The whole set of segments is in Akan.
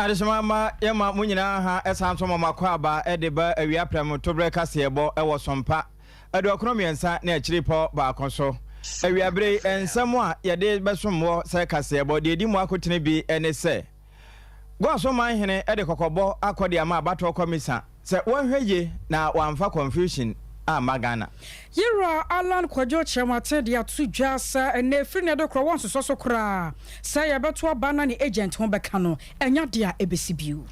Adesama yama munyina ha esanso mamakwa aba edeba awia prem tobre kasebo ewo sompa edo kromiensa na akiripo ba konso awia bre ensam a yede besomwo se kasebo de di mu akotene bi ene se go so man hene ede kokobo akode ama abato komisa se wonhweje na wamfa confusion Magana. Yira Alan Kwajo Chemate dia tudwa sa ene free ne dokro won so kra sa ya beto abana ni agent ho beka no enya dia ebesibiu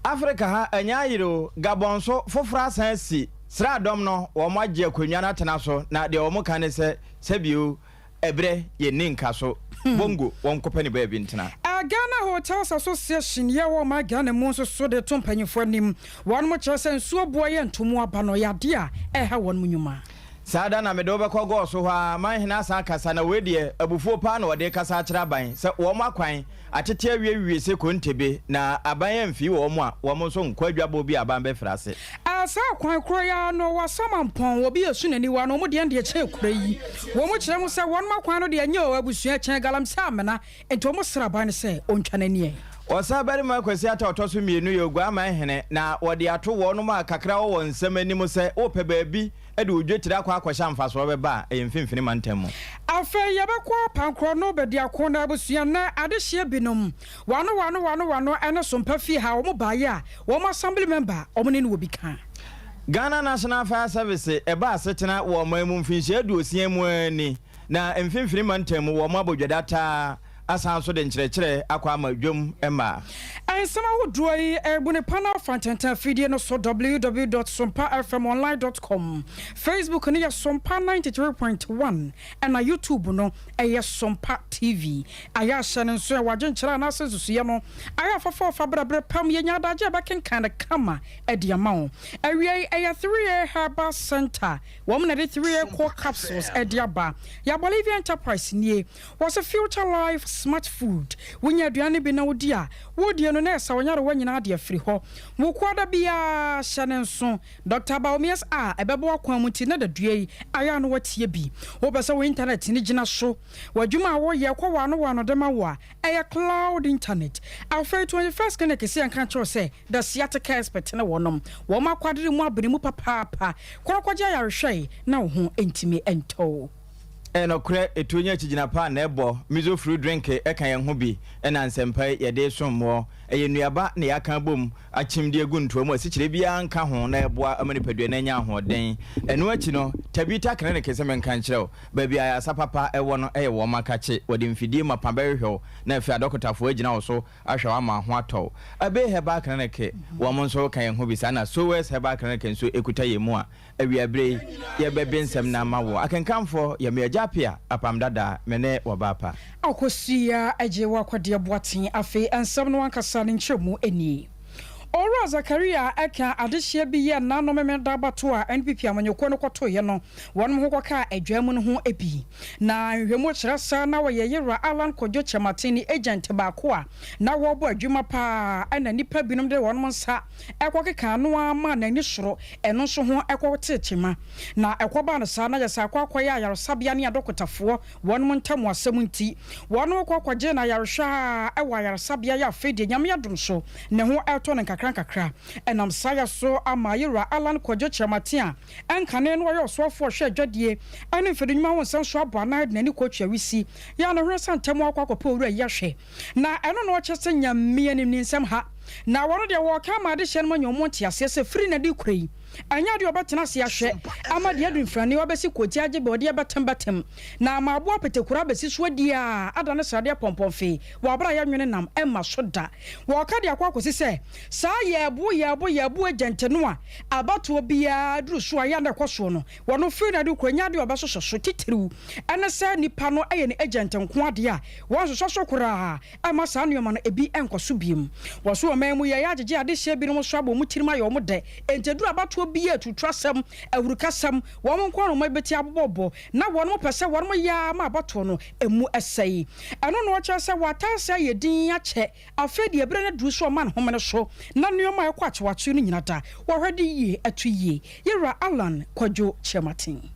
Africa ha enya yiro Gabon so fofra san si sra dom no wo mo agye akonwa na tena so na de wo mo kan se sebiu ebre ye ninka so bongo won kopani ba bi ntena Ghana Hotels Association ye wo ma Ghana mu so de to mpanyefo anim won mo kire se nsuo boye ntomo aba no yade a ha won munyuma Sada na medo be ko go so ha man hina san kasa na we de abufuo pa na wode kasa akira ban se wo mo akwan atete awie se kontebe na aban amfi wo mo a wo mo so nkwadwabo bi aban be frase asa kwan kro ya no wasamampon wo bi esu nani wa no mo de ande che kro yi wo mo kire mo se won makwan no de anya o abusua chen galamsa amena ento mo sra ban se ontwa nani e Osa bari ma kwesi ata otoso mienu yogwa man hene na wode ato wo no ma kakra wo nsem anim se wo pe baabi ede odwetira kwa akwahya mfaso beba emfimfini mantamu afa yebekwa pankro no bedi akona abusua na adehye binom wano ene sompa fi ha wo baaye a wo assembly member omne ne wo bika Ghana National Fire Service eba asetena wo mamu mfinhye aduosia mu ani na emfimfini mantamu wo mabodwadata asanso de nkyerɛkyerɛ akwa amadwom ema ansama hodro yi ebune panel fantenta fidie no so www.sompafmonline.com Facebook ne ya Sompa 93.1 and YouTube no eye Sompa TV aya hyɛ nso wagenkyerɛ na asesusuye no aya fafa brabre pam ye nya daje bakenkan de kama ediama wo awie eye 3A Herbal Center wom na de 3A core capsules ediaba ya Bolivian Enterprise nie was a future life smart food wonya aduane bi na wodi a wodi no na esa wonyare wanyina de afiri ho wo kwada bia hyane nso Dr. Baumias ebebo akwan muti na dadue aya no watie bi wo besa wo internet ni gina so wadwuma wo ye kwa wano de ma wo a cloud internet after 21st kana kesi anka cho se the sciatic expert na wonom wo makwadere mu abere mu papa kwakwaje ayarehwe na wo ho entimi ento Enokre etunya chigina pa na ebo mizo fruit drink eka yen ho bi ena nsempa yede sommo eyenuaba na yaka bom achimde egu ntomu asikyire bia nka ho na eboa amanipadua na nya ahoden eno achi no tabita kana ne kese menka nkyerɛw ba bia ya sapapa ewo no eye wo makache wode mfidie mapabɛhwɛ na afi adokotafo agina wo so ahwɛ wa ma ho atɔ abe heba kana ne ke wo mo nso kan yen ho bi sana so wes heba kana ne ke nso ekuta yemu a awiabre ye bebe nsɛm na ma wo akenkamfo ye me apia apamdada mene wabapa akosia aje wakode boaten afi ansam no ankasa ne nkyeremu eni Ora Zakaria eka adehye bi ye na no memeda bato a NPP amanyeko no kwoto ye no wonum ho kwaka adwamu no ho ebi na hwemu kyeresa na wo ye yera Alan Kojo Chematini agent ba ko a na wo bo adwuma pa ana nipa binom de wonum nsa ekwokeka no ama na ni soro eno so ho ekwotetema na ekwoba no sa na yesa akwakoya ayaresabia ne adokotafo wonum ntamu asem nti wonum kwakwaje na ayarehwa ewa ayaresabia ya fedi nyame yadom so ne ho eto ne kakra enam saya so amayira Alan Kojo Chematia enkane no yo so fo hwe adwadie ane fedunwuma won san so abo na nani kotwa wisi ya no hwe santemu akwakopa owura yahwe na eno no kyese nyame anim nsem ha na wono de wo ka ma de hye no manyomo ntiase se free na de krai anya de obetena se ahwe ama de adu mfrani wabesi koti age be ode batem na ma abo apetekura besi so adi a ada ne sade pompomfe wa bra ya nwene nam emma so da wo ka de akwa kosi se sa ye bu agente no a abato bia duru so aya na kwaso no wono fi na de kwanya de obeso so titiriu ene se nipa no aye ne agente nko ade a wo so kura ama sa no no ebi enkoso biem wo so o memu ye ya gege ade hye bi no so abo mu tirima ye o mu de ente duru abato bia tutrasem awurukasem wo mo nko no mabeti abobo na wo no pese wo no ya ma abato no emu esei eno no che se watase ye din ya che afedi ebre na duru so man homene so na nneoma ekwa chewache no nyina da wo hwede yi atu yi yera Alan Kwadwo Chematin.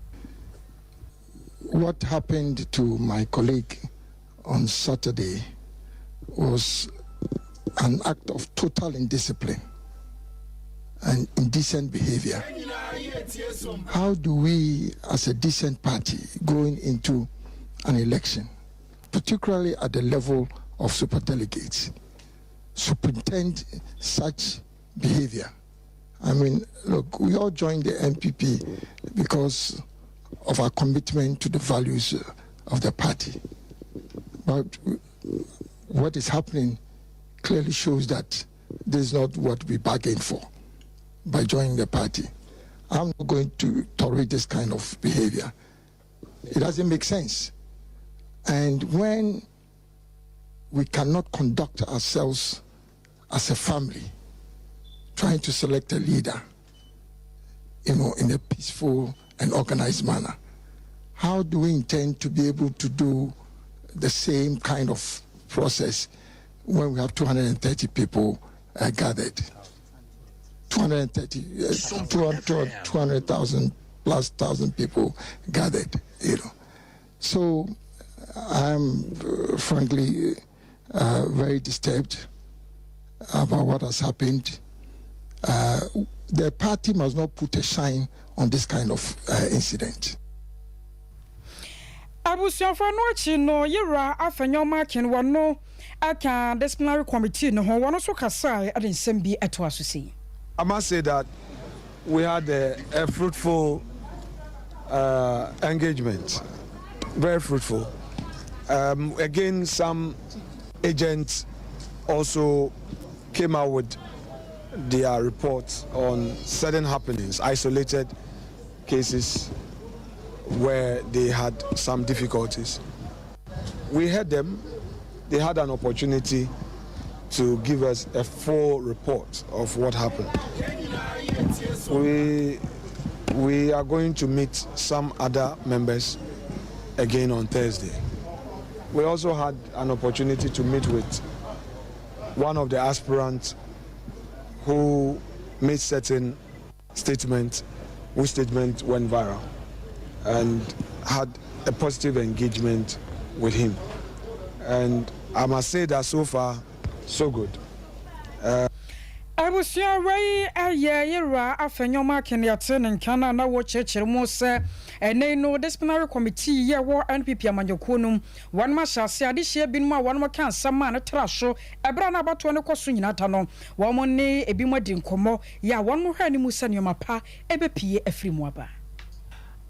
What happened to my colleague on Saturday was an act of total indiscipline and indecent behavior. How do we, as a decent party, going into an election, particularly at the level of superdelegates, superintend such behavior? I mean, look, we all joined the MPP because of our commitment to the values of the party. But what is happening clearly shows that this is not what we bargained for by joining the party. I'm not going to tolerate this kind of behavior. It doesn't make sense. And when we cannot conduct ourselves as a family, trying to select a leader, in a peaceful and organized manner, how do we intend to be able to do the same kind of process when we have 230 people gathered? 200,000 plus 1,000 people gathered, So I'm frankly very disturbed about what has happened. The party must not put a shine on this kind of incident. Abusiafo no chi no yera afenyo makin wono aka disciplinary committee no ho wono so kasa adensem bi eto asose. I must say that we had a fruitful engagement, very fruitful. Again, some agents also came out with their reports on certain happenings, isolated cases where they had some difficulties. We heard them. They had an opportunity to give us a full report of what happened. We are going to meet some other members again on Thursday. We also had an opportunity to meet with one of the aspirants who made certain statements, whose statement went viral, and had a positive engagement with him. And I must say that so far, so good. I was here way a year after your mark in the attend and Canada now watch church Mosa and they know disciplinary committee year war NPP Amanyokunum. One must say this year been more one more can some man a trash show a brand about 20 question in Atano. One more nay a bimmer din como ya one more honey musan your mapa ebp a free mwaba.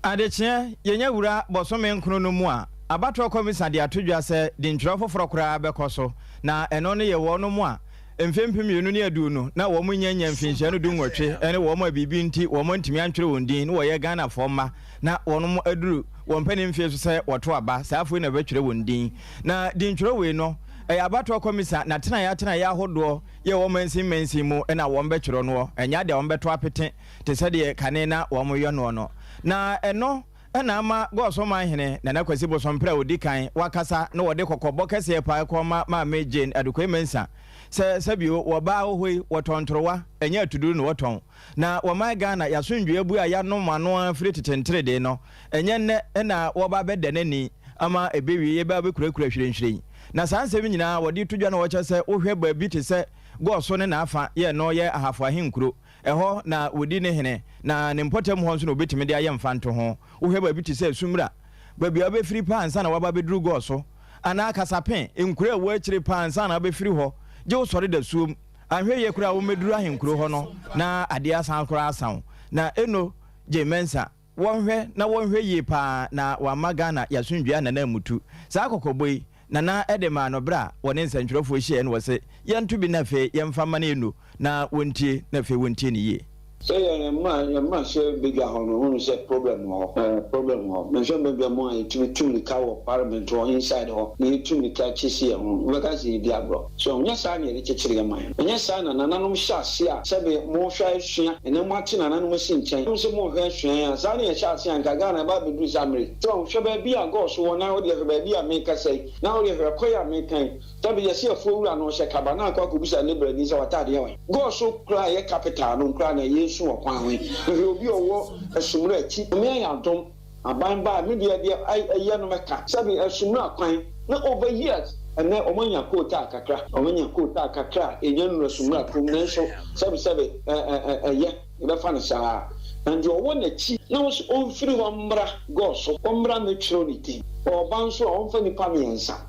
Adeche yenya wura bosome nkunu no mu a abatwa komisa de atodwa se de ntwerofo frokora bekoso na eno ne ye wo no mu a emfempem yenu ne adu no na wo munyanya mfinhia no du nwotwe ene wo ma bibi nti wo mo ntimi antwere wondin no wo ye Ghana foma na wo no aduru wo mpani mfie so se woto aba saafo na betwere wondin na de ntwere we no abatwa komisa na tena ya hodo ye wo mansi mu na wo mbetwere no enya de wo mbeto apete te se de kane na wo mo yo no na eno na ama go so man hene na nakwasi bo so mpra odikan wakasa na wode kokobo kese pa ko ma mejen adukoi mensa se bio wo ba ohoi wotontrowa enya atuduru no woton na wo man Ghana ya so ndwe abu ya no mano afiri tetentre de no enye ne na wo ba bede nani ama ebewi ye ba be kurakura hwirenhwiren na sansem nyina wode tudwa na wo kyese ohwe ba bi te se go so ne na afa ye no ye ahafo ahenkuro eho na wodi ne hene na ne mpotem ho nso no betime de aye mfanto ho wohwe ba bi te se sumra ba bia be firi pansa na waba beduru go so ana kasapen enkura wo akire pansa na be firi ho je wo sori da suom ahwe ye kura wo meduru ahenkuro ho no na ade asan kura asan na eno je mensa wonhwe na wonhwe yi pa na wama Ghana yasundua na mutu saa kokoboi na edema no bra wone nsantwerofo hie no wose yentu bi na fe yemfa mane enu na wontie na fe wontie ne ye. So yeah, share bigger on say problem or mention baby more to cover parliament or inside or need to catch here because the diablo. So yes, I need to check your mind. Yes, I and anonymous shots here, say more share and then watching an anonymous in change. So more version, Zani shots and Gagana Baby do Samri. So should be a ghost who now the baby maker say, now you have a queer making. Tabi ya siya fool and no shakabana kwa kubisa liberal is our tadi. Go so cry a capital, no cry a so upon we will be a war a summer cheap me antom a bind by media a young mecca sabi a summer quine not over years and then omanya kota kakra a young summer commercial sabi a year in a fanasa and you want a cheap now was all free umbra goss umbra neutrality or bounce on funny pamiansa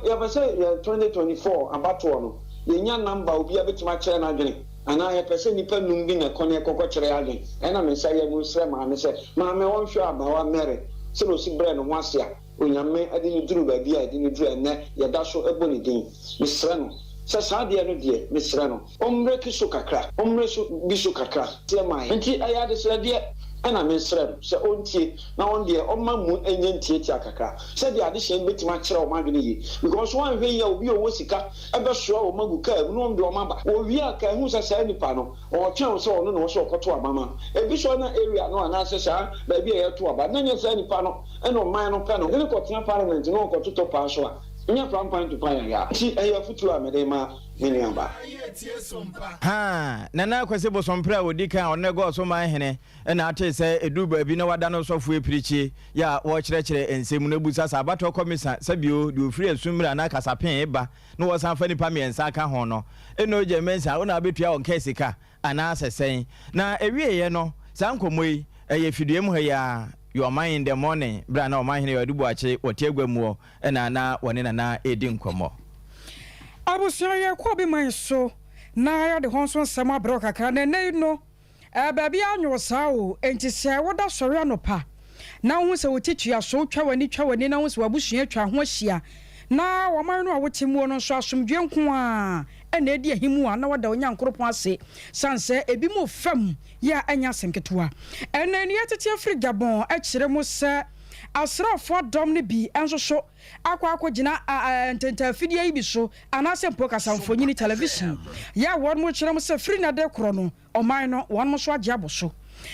ever say 2024 about one the young number will be a bit much again. And I person nipa numbi na kone kokko kire ade ena me say mu sre ma me say ma me won hwe abawa mere se no si bre no wase a onyame ade ni duru ba bia ade ni duru ene ye da so ebo ni din me sre no se sa de no de me sre no omre ki so kakra omre so bi so kakra se mai nti aya de sre de ena me sre se ontie na on de omma mu enye ntie ti akakra se de ade hye betima kire o madwene yi because one hwe ya obi o wosika ebe so o magu ka no mbe o maba o wi aka hu sa sa nipa no o twen so no no so okoto abama ebi so na area no ana se sa ba bi e to aba na nya sa nipa no ena o man no pa no ne ko tia parliament no okoto to pa so a nya from point to point ya ti e ya futu a me de ma Miniamba. Ha, Nana Kwasibo Sompra would declare on nego so my hene, and I say a duba be no wadano software preachy, ya watch lecture and Simunebusa Sabato Commissar, Sabio, do free and swimmer and Akasapen eba, no was some funny pami and Saka Hono, and no Germans, I won't be on Kesica, and answer saying, na a real no, Sanko Mui, a fidium ya. You are mine in the morning, Brano, mine here, do watch it, or Teguemo, and Anna, one in Anna, a dinkomo. Abusia kwabi man so na ya de honso nsema broka ka na no baby anyo sawo enti se woda sori anopa na hu se wotitua so twa wani na hu se wabusua twa ho ahia na waman no a wotemu no so asomdwe nko a ena edi ahimu a na wada onyankropon ase sanse ebi mo fam ya anya senketoa ena ni atete afri Gabon a kire mo se asrafo dom ne bi enso so akwa gina ententa fidie yi bi so anase mpo kasamfo nyini television ya won mo kire mo se free na de kro no oman no won mo so age aboso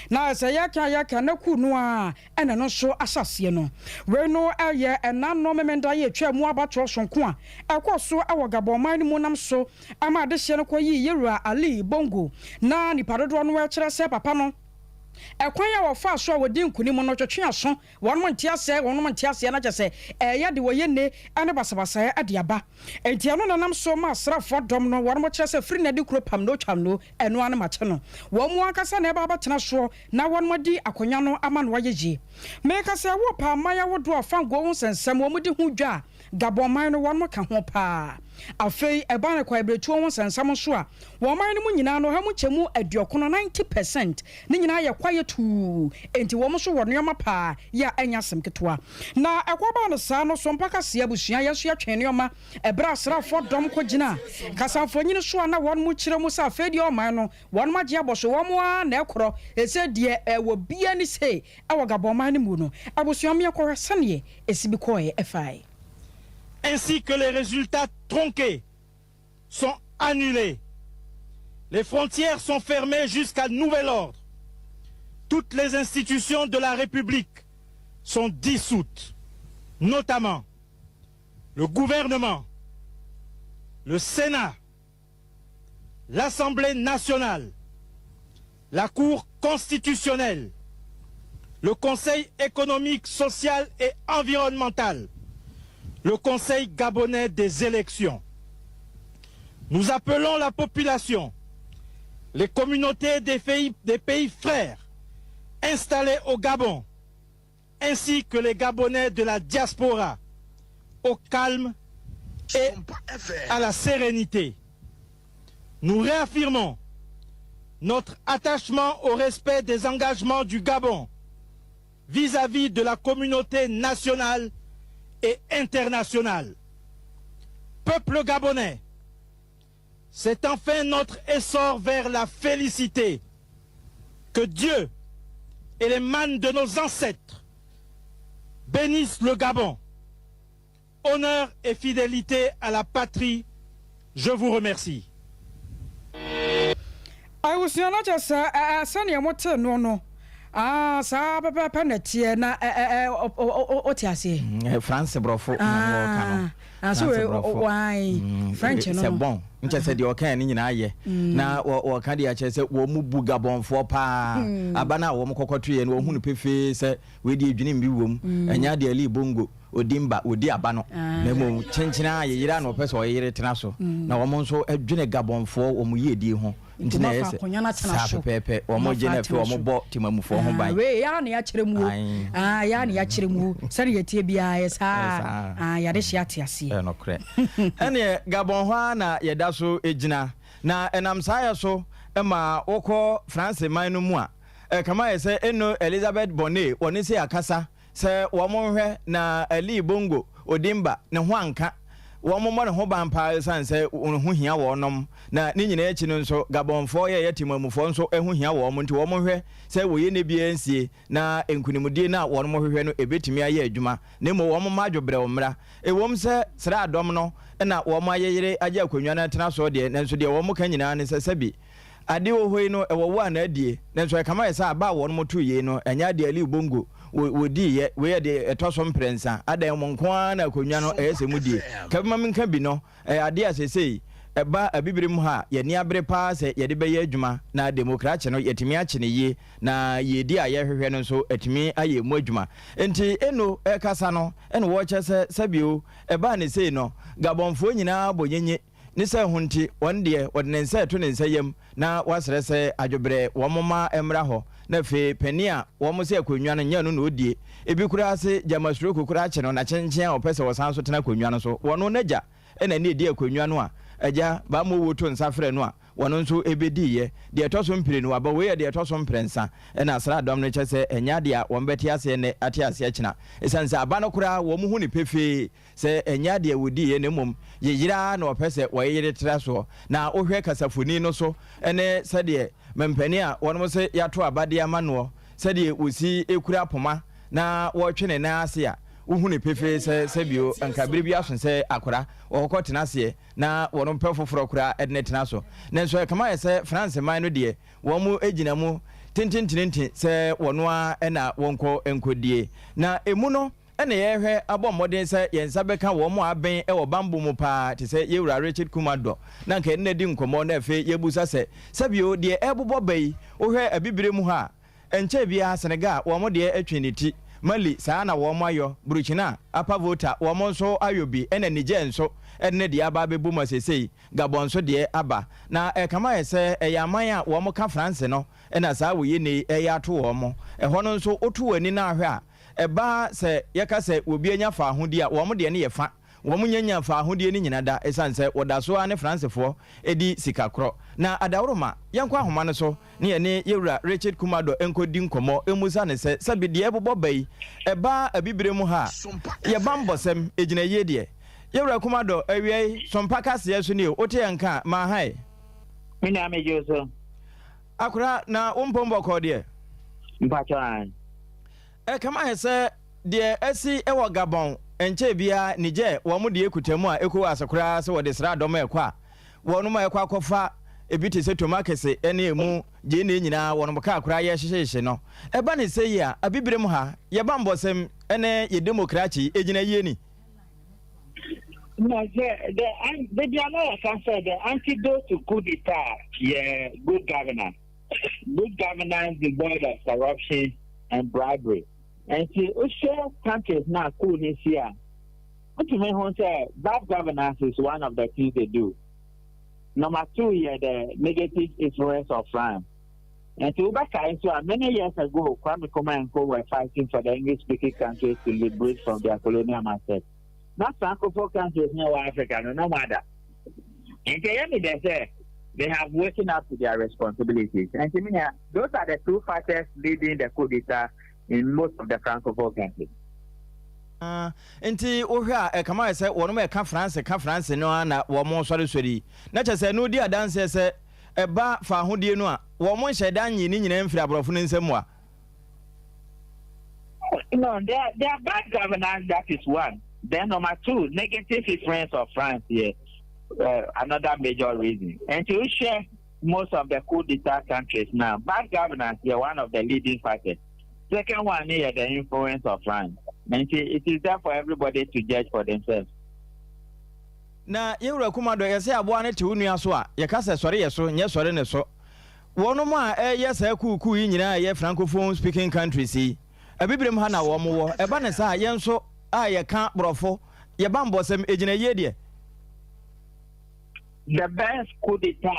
na se yaka na kunu a ena no so asase no we no aye ena no memenda ye twa mu abatro sonko a ekoso awo Gabon man mu nam so ama de hye no koyi Yerua Ali Bongo na ni padodo no we kire se papa no ekwan ya wofa so wodi nkunim no twetwe aso wonmo ntiase na kyese ya de woyene ane basabasa ade aba enti ano nanam so ma asrafo dom no wonmo kyese free na de kropam no twam no eno ane mache no wonmo akasa na eba batena so na wonmo di akonya no ama no wayeji me kasa wo pa maya wodo afa go won sensem wo mudi hu dwa Gabon man no wonmo ka ho pa afei eba na kwa ebretu won sensem so a wo man no mu nyina no ha mu chemu aduokono 90% ni nyina ye kwaye tu enti wo mo so wo nneoma pa ya anya semketoa na ekwaba no sa no so mpaka se abusua ye so atwen nneoma ebra asrafo dom ko gina kasamfo nyine so na won mu kire mu sa afei de o man no won ma je aboso wo mo a na ekoro ese de wo bia ni se awo Gabon man ni mu no abusua me ekoro sane esibi ko e FI. Ainsi que les résultats tronqués sont annulés. Les frontières sont fermées jusqu'à nouvel ordre. Toutes les institutions de la République sont dissoutes, notamment le gouvernement, le Sénat, l'Assemblée nationale, la Cour constitutionnelle, le Conseil économique, social et environnemental, le Conseil gabonais des élections. Nous appelons la population, les communautés des pays frères installés au Gabon, ainsi que les Gabonais de la diaspora, au calme et à la sérénité. Nous réaffirmons notre attachement au respect des engagements du Gabon vis-à-vis de la communauté nationale et internationale. Peuple gabonais, c'est enfin notre essor vers la félicité. Que Dieu et les mânes de nos ancêtres bénissent le Gabon. Honneur et fidélité à la patrie, je vous remercie. I was not just a sunny and what's no. Ah, sa papa penalty na otiase. France brofo na so why French no. C'est bon. Nche se de okan ni nyina ye. Na o ka de a che se wo mu bu Gabonfo pa. Abana wo mu kokoto ye no hu no pefe se we di adwini mbi wom. Anya de ali bongo. Odimba odi aba no na mo chenchina ye yira no pese o yire tena so na wo mo nso adwene Gabonfo wo mu ye di ho ntina yese sa pepe wo mo je na fe wo mo bo timamufo ho ban we ya na ya kyeremu ya na ya kyeremu sare ye tie bia ye sa ya de hia te ase no kre ene Gabon ho na ye da so ejina na enam sa ya so ma wokọ France man no mu a kama ye se eno Elizabeth Bonnet woni se akasa se wo mo hwe na Ali Bongo Odimba ne ho anka wo mo mo ne ho ban pa san se ho hia wo nom na ni nyina echi no nso Gabonfo ye yetimamufo nso ho hia wo mo nti wo mo hwe se wo ye ne bia nsie na enkunimudie na wo mo hwe no ebetimi aye adwuma na mo wo mo madwobre wo mra ewom se sra adom no na wo mo ayeyere agye akonwa na tena so de nanso de wo mo ka nyina ne sesabi ade wo hoi no ewo wo na adie nanso e kama ye sa ba wo no to ye no enya de Ali Bongo wodi ye we de etoso mprensa adan mo nko na akonwa no ese mudie kabima menka bi no ade asesei eba abibirim ha ye ni abre pa se ye de be ye adwuma na democracy no yetimi a chene ye na ye di aye hwehwe no so etimi aye mu adwuma enti eno kasa no eno wo chese sabio eba ne sei no Gabonfo nyina bonyenye ni se hunti wonde wodnense to nense yam na wasrese adwobre womoma emra ho na fe pania wo se akonwa no nya no na odie ebi kura ase jamasuro kokura che no na chenchen opese wosan so tena akonwa no so wono naja ena ne di akonwa no a aja ba mo woto nsafre no a wono nso ebedi ye de etoso mpire no aba we de etoso mprensa ena asra dom no chese enya de a wombeti ase ne ate ase akina esanse aba no kura wo mu hu ne pefe se enya de wodi ye ne mom ye yira na opese wo yire tra so na ohwe kasafuni no so ene se de mempani a wono se yato abade amano se de osi ekura poma na wo twene na ase a uhune pefe se bio anka biribi aso se akora wo tena se na wono pefoforo kura edne tena so nenso kama ye se France man no de wo mu ejina mu tintintintin se wono a na wonko enkodie na emu no ene ye hwe abommodin se yensa beka wo mu aben wo bambo mu pa te se yewura Richard Kumado na nka enne di nkomo na fe yebusa se bio de ebobo bai wo hwe abibire mu ha enche bia Senegal wo mu de atwiniti Mali sana wo mayo Burkina apa vota wo monso ayobi ene Niger nso ene de aba bebu masesei Gabon so de aba na kama yese yaman a wo mo ka France no ena sa wo ye ne yato wo mo hono nso otu ani na ahwe a eba se yeka se obi anya fa ahodi a wo mo de ne ye fa wo mo nyanya fa ahodi ni nyina da esanse wodaso ane Francefo edi sikakro na adawroma yankwa ahoma no so ne ne yewura Richard Kumado enkodi nkomo emusa ne se sabide ebobo bai eba abibire mu ha ye bambosem ejina ye de yewura Kumado awie Sompa kase so ne ote yanka ma hai mina amejo so akura na umpombo ko de mpacha kama hese de asi ewo Gabon enche bia Niger wo mu de ekutamu a eko asakura se wo de sra dom ekwa wo no ma ekwa akofa ebiti se tomakese ene emu je ne nyina wo no ka akura ye hyehye no eba ne se ya abibire mu ha ye bambosem ene ye democracy ejina ye ni no the dialogue can say the antidote to coup d'etat yeah good governance devoid of corruption and bribery. And see, share countries now cool this year. What you mean, say bad governance is one of the things they do. Number two, the negative influence of crime. And to back into many years ago, Kwame Nkrumah and Co were fighting for the English-speaking countries to liberate from their colonial masters. Not Francophone countries near Africa, no matter. And they say they have waken up to their responsibilities. And to me, those are the two factors leading the coup d'etat in most of the Francophone countries. Nti ohwa e kama say wono me ka France no na wo mo sori na che say no di adanse say e ba fa hodie no a wo mo hye dan nyi ni nyina mfiri abrofo no nsemu a. No, they are bad governance, that is one. Then number two, negative influence of France here, another major reason. And to share most of the coup d'etat countries now, bad governance here, one of the leading factors. Second one here, the influence of France. And it is there for everybody to judge for themselves. Na yewura kuma do yese abo ane te wunu aso a ye ka se sori yeso nye sori ne so wono mu a ye se kuku yi nyina ye francophone speaking countries yi abibrem ha na wo mo wo e ba ne sa ye nso a ye ka brofo ye ba mbosem ejina ye de. The best coup d'etat.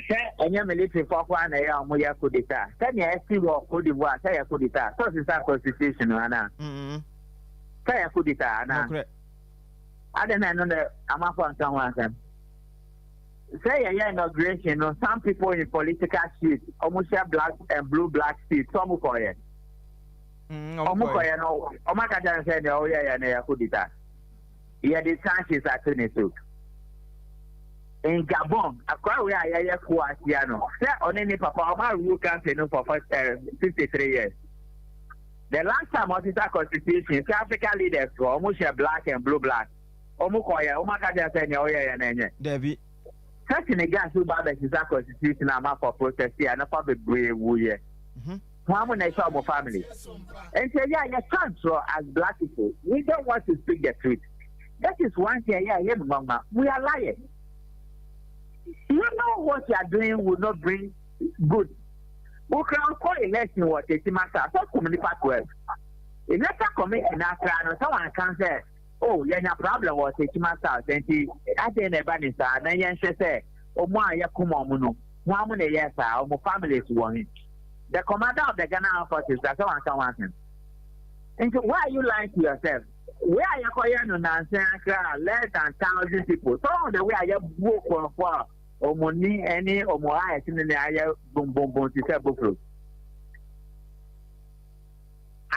Say any military for one ya mo ya coup d'etat. Say ya si wo coup d'Ivoire say ya coup d'etat. So is that constitution ana. Say ya coup d'etat ana. I don't know the amafo nkan wan kan. Say ya inauguration no some people in political seats almost share black and blue black seats some for here. Omo ko ya no o maka jan say no ya na ya coup d'etat. Yeah, the chances are turning to. In Gabon, akwa we are Kuasiano. Say on any papa, Omar rule campaign for 53 years. The last time officer constitution, African leaders were almost black and blue black. Omukoya, Omakaja said, oh yeah, yeah, Debbie. Such in a gas who bad the constitution amount for protest here and a public brave wooye. One nation of family. And say, yeah, you can't as black people. We don't want to speak the truth. That is one thing, yeah, mama. We are lying. You know what you are doing will not bring good. We can call election what it matter. So community work. Election commission after someone can say, oh, you have a problem what it matter. And see, at the end of the day, then you say, oh, my, you come on, no, one yes, our family is one. The commander of the Ghana Armed Forces, that's someone can want him. And so, why are you lying to yourself? Where are you calling on less than 1,000 people? So the way I book for money any or more eyes in the area boom to sell book.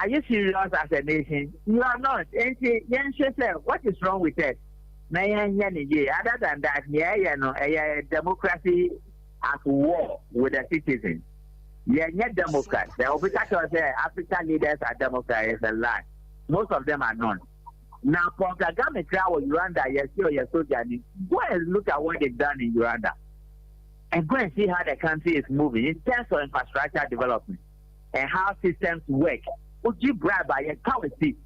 Are you serious as a nation? You are not. And see, what is wrong with it? Other than that, a democracy at war with the citizens. Yeah, not Democrats. The officials say African leaders are Democrats is a lie. Most of them are not. Now, from Kagame travel Uganda, your soldier, go and look at what they've done in Uganda. And go and see how the country is moving in terms of infrastructure development and how systems work. Would you bribe by your policy?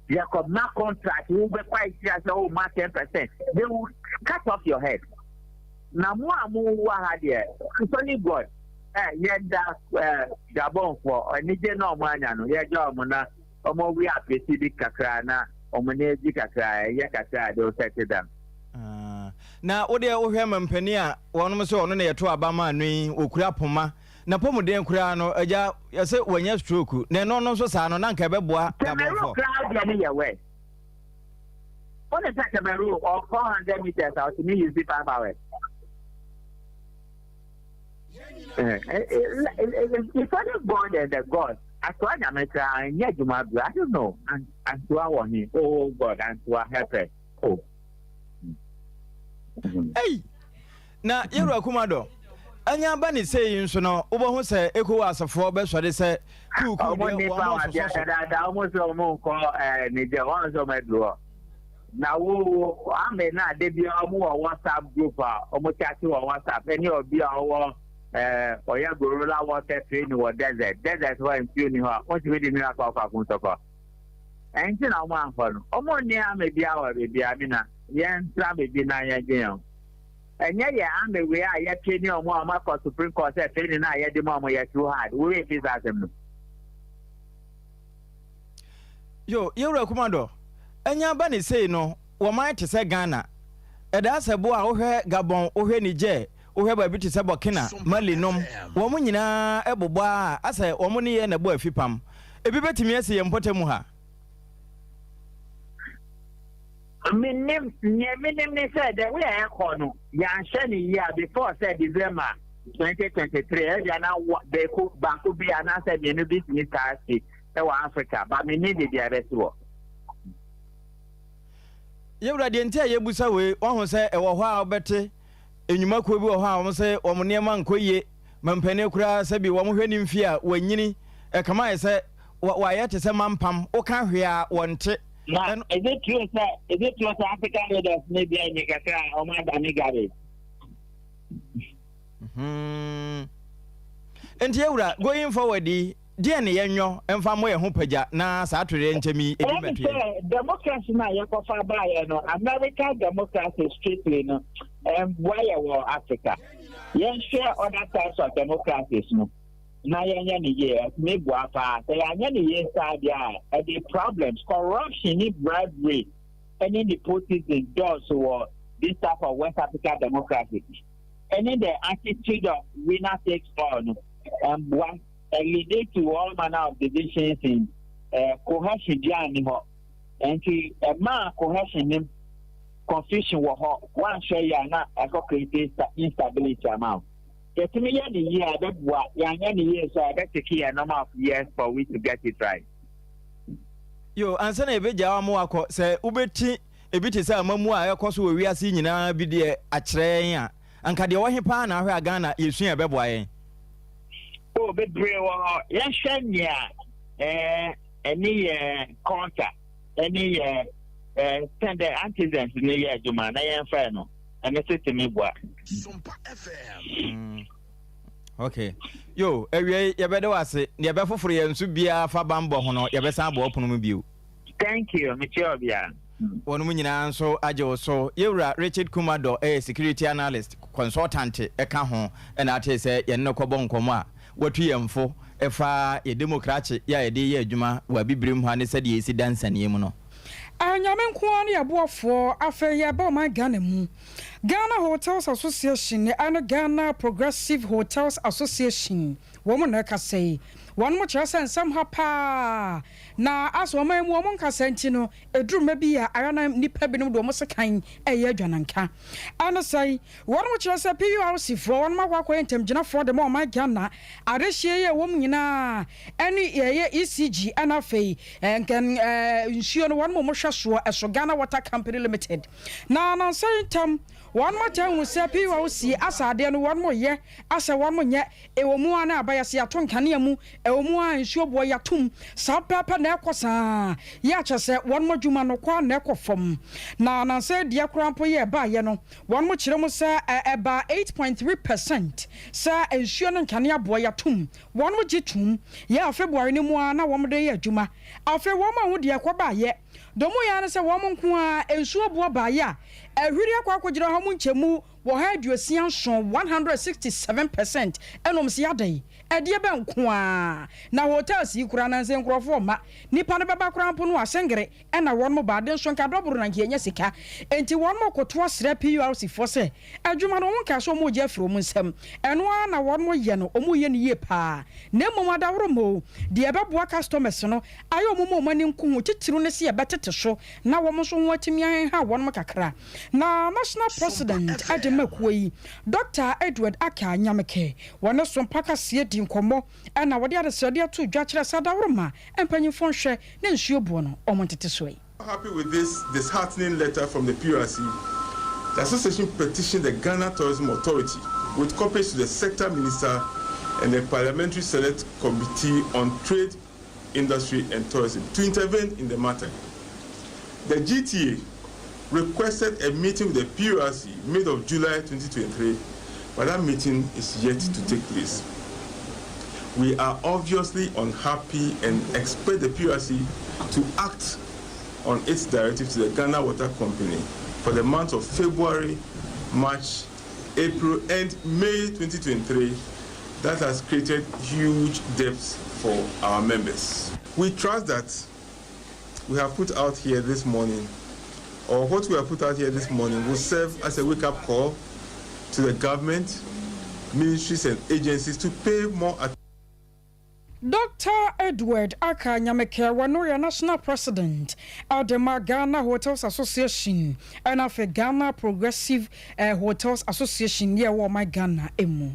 You could not contract, you will be quite serious, oh, 10%. They will cut off your head. Now, more here. It's only God. Gabon for a Niger no man, yeah, job, we are specific Kakrana, Omaneji Kakra, Yakata, they'll settle them. Now, what they are Ohem Penia, one was on a to Abama, Ukrapoma, Napomo de Kurano, I said, when you're stroke, then no so son, Nanka Beboa, crowd anyway. What is that a rule of 400 meters out to me, you see 5 hours? It's only God and the God. As to America, and yet you might be, I don't know, and to our him, oh God, and to our helper. Oh. Hey, now you're a commando. And your bunny saying so now, over who say, Echo was a 4 best, what they say, who almost call Niger one of my door. Now, I may not debut more WhatsApp group, almost chat to WhatsApp, and you'll be our. Or ya gorilla water train or desert why I'm tuning her. What's reading me about Kuntoka? And you know, one for Omonia may be our baby, Amina, Yan Travel be 9 again. And yeah, I'm the way I yet training on one for Supreme Court, training I had the mama yet too hard. We is at them. You're a commando. And your bunny say no, or might say Ghana. And that's a boy who Gabon or Niger. Uheba biti sabo kina mali nom womu nyina ebobwa asa womu ne ye na bo afipam. Ebi betimi ase ye mpote mu ha. I mean, they said that we are corner. Yanshani year before said December 2023. And now they could back to be an answer in the business state Africa, but we needed the rest work. You ready until you busa way, one who say, a while better, and you might be a while say, or near man quay, Mampenecra, Sabi, one who in fear, when Yini, a command said, why at a man pam, or can hear one tick. Is it true, sir? Is it true, African leaders maybe a nigga or my Danigari? And here, going forward, dear Niano, and from where Hopeja, na Saturday and Jimmy. Democracy now, you go far by, American democracy strictly, and why war Africa? Yes, share other types of democracies, no. Now, years, maybe years the problems, corruption, bribery, and in the politics doors or this type of West African democracy. And in the attitude of winner takes all, one lead to all manner of divisions in cohesion, and to a man cohesion, confusion, one share not a create instability amount. Get me the year that what young years so that's the key a number of years for we to get it right. Yo, answer a bit Jamako say Ubeti a bit is a mamma, of course, we are seeing now be the Atrea and Kadiwahi Pana, where Ghana is seeing a beboy. Oh, but brave, yes, any contact, any tender antecedents in the year, Juman, I am fair. And it's to me what Sompa FM. Okay. Yo, every you better was it. You better for you to be a fabambo hono. You better sample open view. Thank you, Michelle. One woman so ajo so you're Richard Kumado, a security analyst, consultant, a cajon, and I say you no cobon coma. What we am for if a Democrat, ya a day, Juma, will be brim honey said ye see dance and yemono. Anyamen kwani aboafo afa ya ba my Ghana mu Ghana Hotels Association and Ghana Progressive Hotels Association woman na say one mo kyerɛ somehow pa na aso man mu mo nka senti no eduruma bi a ayana nipa bi no do mo sekan eye adwananka ana say one mo kyerɛ PURC fo one ma kwakɔ entemgyina fo de mo my Ghana arehye ye wom nyina ani ye ECG ana fei enkan nsuo no one mo hwɛ so eso Ghana Water Company Limited na say tam one more time we say PURC asade no one more ye asa one more nye ewo mu ana abayase aton kane mu ewo mu an nsuo bo yatum sa papa na ekosa ya kyese one more dwuma no kwa na ekofom na say dia krampo ye ba ye no one more kyerɛ mu say eba 8.3% sa nsuo no kane abo yatum one more gitum ya February ni mu ana wo de ye dwuma afa wo ma ho dia kwa ba ye domo ya na say wo mo nko a nsuo bo ba ya ehwiri akwa akogire ho mu nchemu wo ha aduosia nso 167% enom se yadai edie be nko a na hotels yi kura na nse nkrofo ma nipa ne baba kura mpo no asengere na won mo baade nso nka doboro na nke enya sika enti won mo koto asra PURC fo se adwuma no won ka so mo je afro mu nsem eno a na won mo ye no omo ye ne ye pa na mo adawro mo de ebeboa customers no ayo mo mani nko ho titiru ne se ye betete so na wo mo so ho atimi ha won mo kakra na national president Ademakuyi Dr. Edward Aka Nyameke wana Sompa kasie di nkomo na wode adesade ato dwa kire sadawroma empanyifo nhwe na nsuo buo no omontete soe. Happy with this disheartening letter from the PURC. The association petitioned the Ghana Tourism Authority with copies to the sector minister and the Parliamentary Select Committee on Trade, Industry and Tourism to intervene in the matter. The GTA requested a meeting with the PURC mid of July 2023, but that meeting is yet to take place. We are obviously unhappy and expect the PURC to act on its directive to the Ghana Water Company for the months of February, March, April and May 2023 that has created huge debts for our members. We trust that we have put out here this morning, or what we have put out here this morning, will serve as a wake-up call to the government, ministries and agencies to pay more attention. Dr. Dr. Edward Aka Nyameke Wanoya National President of the Ghana Hotels Association and of the Ghana Progressive Hotels Association near my Ghana emu.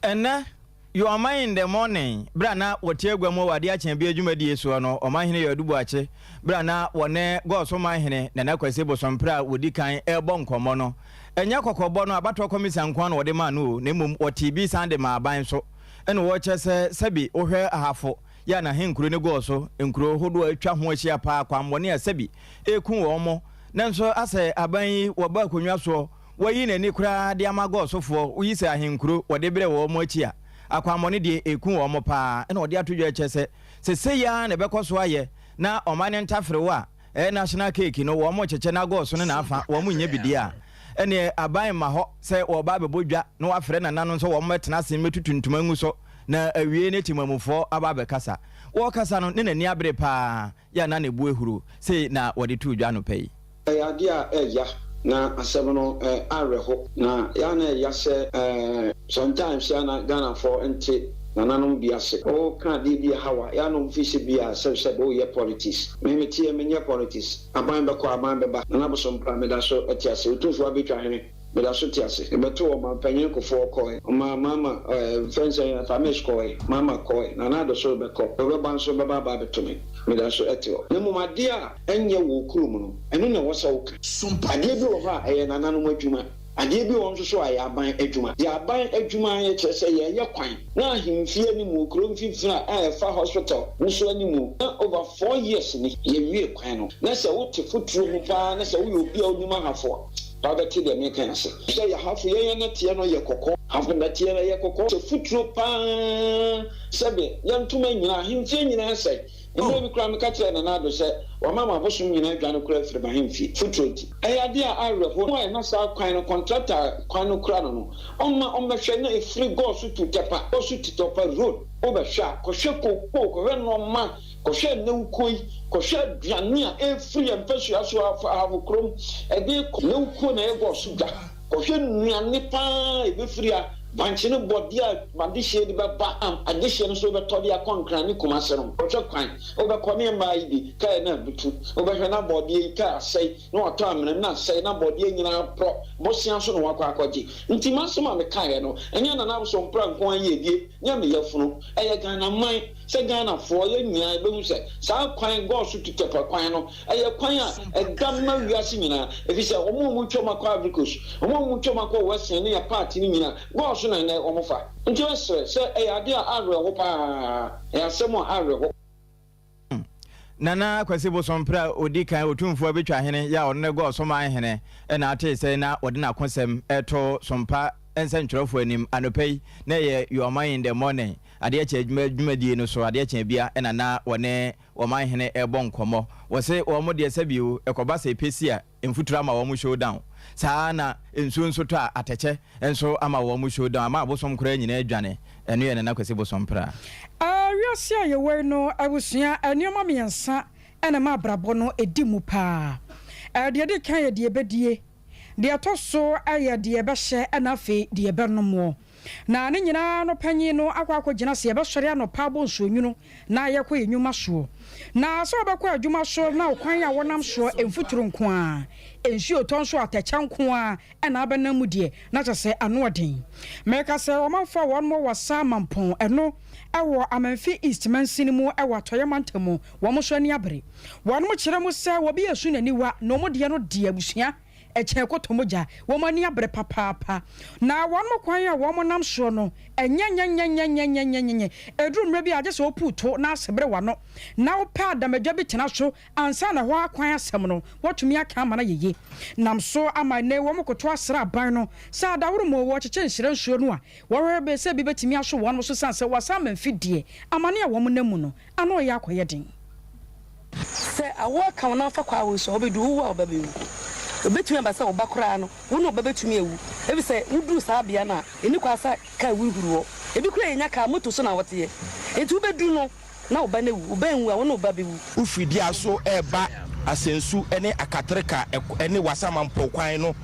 And you are mine in the morning. Brana, what you go more dia champion Jumadi so no or my hene duache. Brana one go so my hene, Nanako Sebo some prayer would decline airborne comono. And Yako Bono about to come and Quan or the manu, name what TB Sunday my buying so. And watch us Sebi or her a half for Yana Hinkru go so, and crow who do a trap moishia park one near Sebi, a coon omo. Nanso I say, Abai or Bakunaso, where in a Nikra, the Amago so for, we say Hinkru or the Bre or Mochia. Aquamoni de a coon or mopa, and what the other chess say ya and a Becoswaye, now or man and Tafrewa, a national cake, you know, one more Chena go soon enough, one win ye dear. And I buy my hot, say, or Baba Buja, no friend and none so one met nothing to Manguso, na a reanimating for Ababe Casa. Walkers are not in a near pa, ya nani buhuru, say now what the 2 Jano pay. Idea, ya. Na asebno areho na yana yase sometimes yana Ghana for enti nananom biase o kan di bi hawa yana mfisi bia se bo ye politics me tie menye politics aban be ko aban be ba na bo Sompa me da so atiase utunfo abetwa hene me da so tiase e beto o man panyen ko for ko ma mama friends ya tamesh ko mama ko na na do so be ko be ban so be ba beto me da so etio ne mumade a enye wo kurum no eno na wosa wo Sompa ade bi wo ha e nananom adwuma ade bi won so aye aban adwuma de aban adwuma ye kyerese ye kwan na ahimfie ni mu kurom fifina a fa hospital nso ani mu na over 4 years ni ye wie kwan no na se wo te futuro mu pa na se wo obi a onima hafo Baba ti de me kan se say ya hafu ye na tie no ye kokko hafu na tie na ye kokko se futuro pa sebe yantuma nyina himfie nyina sai ndo bi kra me ka tire na na do se wa mama bosom nyina adwa no kra firi ba himfie futuro ti ayade a areho no na sa kwan no contractor kwan no kra no omma hwe na e free go so to tepa o so titopa road o ba hwa ko hwe kokko ko we no ma ko hwe na ukoi ko hwe duane a e free en pesu aso afu krom e de na uko na e go so da ko hwe nuane pa e be free a banchine body a madishe di ba addition so be to dia konkra ni kumasero o kwan o be ko me ma idi ka na butu o be hwe na body ka sei no to amene na sei na body nyina pro bosia so no wakwa akwaji nti masoma me kae no enya na na so mpra nko an ye die nya me yafunu eye Ghana man se Ghana fo ye nyina be hu se sa kwan go so tutepa kwan no eye kwan a gamma wiase nyina efi se omo mu twoma kwa Africos omo mu twoma kwa Western ne ya party ni nyina go so na na omofa nti se eye ade a areho pa e asemo areho Nana Kwasibo Sompra Odikan otumfo betwa hene ya onne go so man hene e na ate se na ode na konsem eto Sompa ensentwerofo anim anopei na ye your mind in the morning ade eche adwumadie no so ade eche bia e na wone wo man hene e bon komo wo se wo mo de sabiu ekoba se pesi a emfutura ma wo mo showdown saa na enso to ateche enso ama wo mo showdown ama abosom kora nyina adwane eno ye na Kwasibo Sompra wiase a yewe no abusua enioma miensa ena ma brabo no edimu pa de de kan ye de bedie de atoso aye de behye ena fe de benom na ne nyina no panyin no akwa gina se be sori anopa bo nsonwunu na ye kwa enwuma so na so be kwa adwuma so na okwan ya wonam so emfuturu nko a enhio tonso atacha nko a ena abenamu de na chese anoden meka se o manfa won mo wasa mampon eno ewo amanfi east mansini mu ewo atoyemantamu wo mo so ani abre won mo kire mu se wo bi asu naniwa no mo de no de abusua eche kotomoja wo mani abre papa na won mo kwan ya wo mo nam so no enyenyenyenyenyenyenyenye edru mra bi age so oputo na asebre wano na wo pa adamadwa bi tena so ansa na ho akwan asem no wotumi aka ama na yeye nam so ama ne wo mo koto asra aban no sa daworo mo wo cheche nsire nsuo no a wo rebe se bi betimi aso won so sanse wasa manfidie amane a wo mo namu no ano ya akoye den se awo kan na fa kwa wo so obedu wo obabewu obetumi abasa obakora no wo no obetumi ewu ebi se wudu sa bia na eni kwasa ka wuhuru ebi kura enya ka moto so na wote enti obedu no na oba na ewu oba enwu a wo no oba bewu ufidi aso eba asensu ene akatreka ene wasama mpokwan no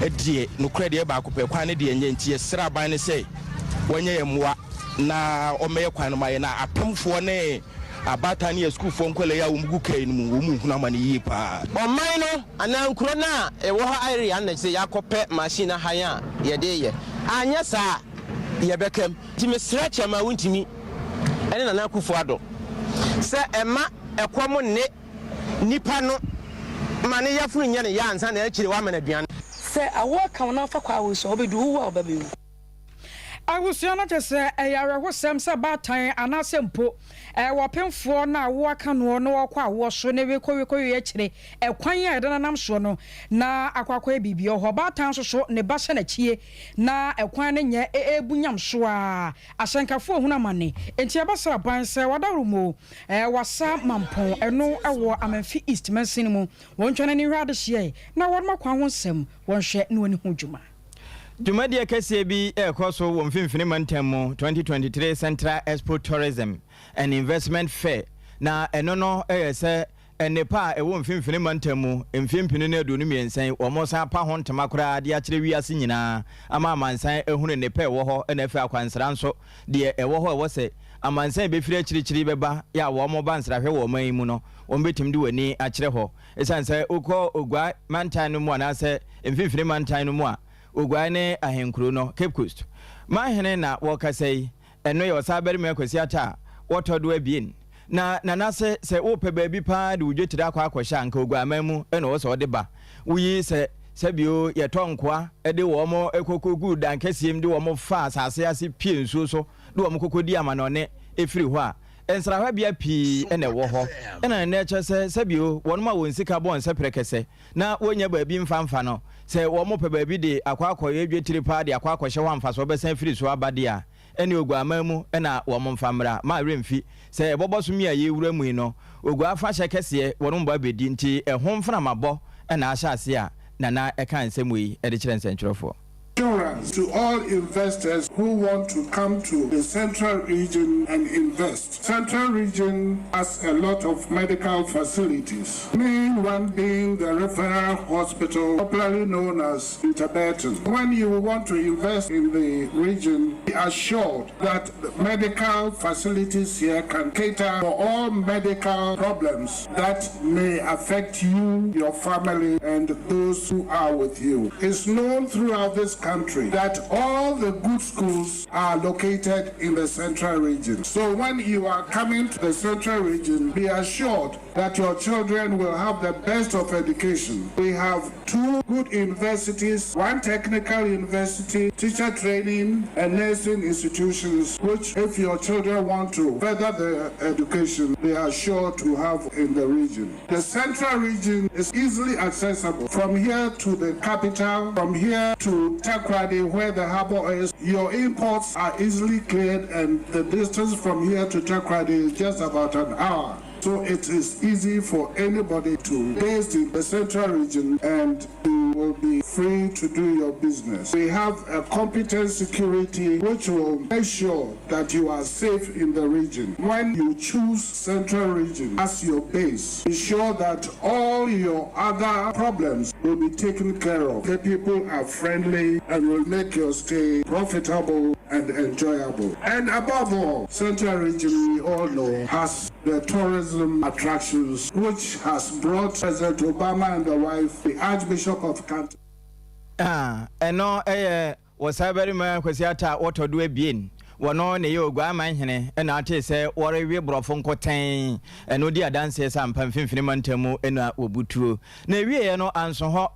edie no kura de ba akopɛ kwan ne de enye ntie sra ban ne sei wonye yemwa na ɔmɛyɛ kwan no ma yɛ na apemfoɔ ne abata ne school fo nkɔle ya umugu kai no mu nkuna ma ne yie pa ɔman no anankuro na ɛwɔ ha area na sɛ yakɔpɛ machine han a yɛde yɛ anya saa yɛbɛkam timi stretch ma wontimi ɛne nana akufo ado sɛ ɛma ɛkɔm ne nipa no ma ne yafuru nya ne ya ansa na akyire wa ma na aduan sɛ awɔ kan na fa kwa wo so obedu wo a obabewu awusua na kyese ayarehosem se batan anase mpo wapemfo na wo aka no no wakwa wo so ne wekɔwekɔwe akyire ɛkwan ya ɛdana nam so no na akwakwa bibie ho batan so ne ba hye na chie na ɛkwan ne nye ebunyam so a asenkafo huna mane enti abasra ban sɛ wadarumo wasa mampon ɛno ɛwɔ amanfi east mansin mu wontwane ne hwade hye na wɔn makwa ho nsɛm wɔnhwɛ ne woni ho dwuma Jumadi kɛseɛ bi ɛkɔ so wɔ mfimfini mantam mu 2023 Central Expo Tourism and Investment Fair na ɛno no ɛyɛ sɛ ɛnepa a ɛwɔ mfimfini mantam mu mfimpini no aduonu mmiɛnsa wɔn san pa ho ntoma koraa de akyerɛ wiase nyinaa ama amansan ehunu nepa ɛwɔ hɔ ɛna ɛfɛ akwansra nso deɛ ɛwɔ hɔ ɛwɔ sɛ amansan bɛfiri akyirikyiri bɛba yɛ a wɔn ba nsrahwɛ wɔ ɔman yi mu no wɔn bɛtumi de w'ani akyerɛ hɔ ɛsiane sɛ wokɔ ogua mantan no mu anaasɛ mfimfini mantan no mu a Ogwane ahenkuro no Cape Coast. Mahene na wakasai eno ya wasabari mekwesi ata wotodo abien. Na nase se wope baby pa de wudwetira kwa akwahya nka ogwama mu eno wo se ode ba. Wuyi se sebio ye tonkwa ede wo mo ekokogu dan kasiem de wo mo fa asase ase pie nsuo so de wo mo kokodi amanone efiri ho a ensrahwa bia pi ene wo ho ena na eche se sebio wonma won sika bon se prekese na wonya baabi mfamfa no se wo mo pe baabi de akwakoye adwetire pa de akwakohye ho amfa so besan firi so abade a ene ogwama mu ena wo mo mfamra ma remfi se eboboso mi a ye wura mu no ogwa afa hye kese wonu mba bedi nti ehom fana mabɔ ena ahye ase a nana eka nsɛm yi ede kyerɛ nsɛntwerɛfo Assurance to all investors who want to come to the Central Region and invest. Central Region has a lot of medical facilities, main one being the referral hospital, popularly known as Interberton. When you want to invest in the region, be assured that the medical facilities here can cater for all medical problems that may affect you, your family, and those who are with you. It's known throughout this country that all the good schools are located in the Central Region. So when you are coming to the Central Region, be assured that your children will have the best of education. We have 2 good universities, 1 technical university, teacher training and nursing institutions, which if your children want to further their education, they are sure to have in the region. The Central Region is easily accessible from here to the capital, from here to Takrady, where the harbor is. Your imports are easily cleared and the distance from here to Takrady is just about an hour. So it is easy for anybody to based in the Central Region and you will be free to do your business. We have a competent security which will make sure that you are safe in the region. When you choose Central Region as your base, be sure that all your other problems will be taken care of. The people are friendly and will make your stay profitable and enjoyable. And above all, Central Region, we all know, has the tourism attractions, which has brought President Obama and the wife, the Archbishop of Canterbury. Was very man kwesiata water do bien. Wano ne yo gwa manhene na ate se wore wi brofo nkoten eno dia dance sam pamfimfini mantamu ena obutuo na wie no anso ho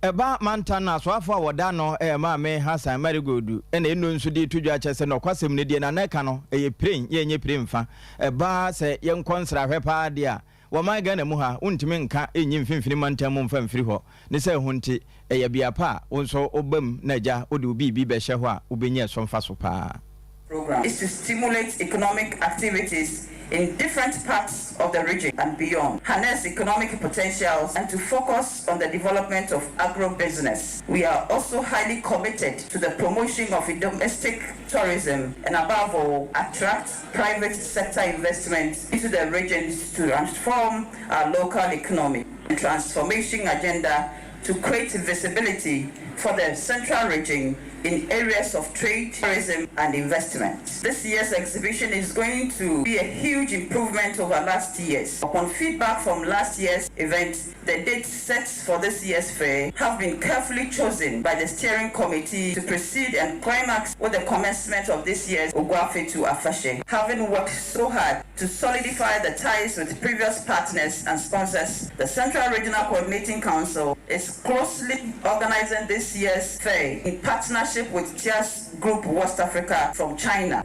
eba mantan na so afo woda no ma me Hassan Marigodu ena eno nso de tudwa kyese no kwasem ne die na neka no pren ye nye pren fa eba se ye nkonsra hwepa de a wama ga na mu ha untimi nka enyi mfimfini mantamu mfamfiri ho ne se hunti bia pa wonso obam na ja odi obi bi be hye ho a obenye so mfa so pa program is to stimulate economic activities in different parts of the region and beyond, harness economic potentials, and to focus on the development of agro-business. We are also highly committed to the promotion of domestic tourism and above all, attract private sector investments into the regions to transform our local economy. The transformation agenda to create visibility for the Central Region in areas of trade, tourism, and investment. This year's exhibition is going to be a huge improvement over last year's. Upon feedback from last year's event, the dates set for this year's fair have been carefully chosen by the steering committee to proceed and climax with the commencement of this year's Ogwafe to Afashe. Having worked so hard to solidify the ties with previous partners and sponsors, the Central Regional Coordinating Council is closely organizing this year's fair in partnership with Tias Group West Africa from China.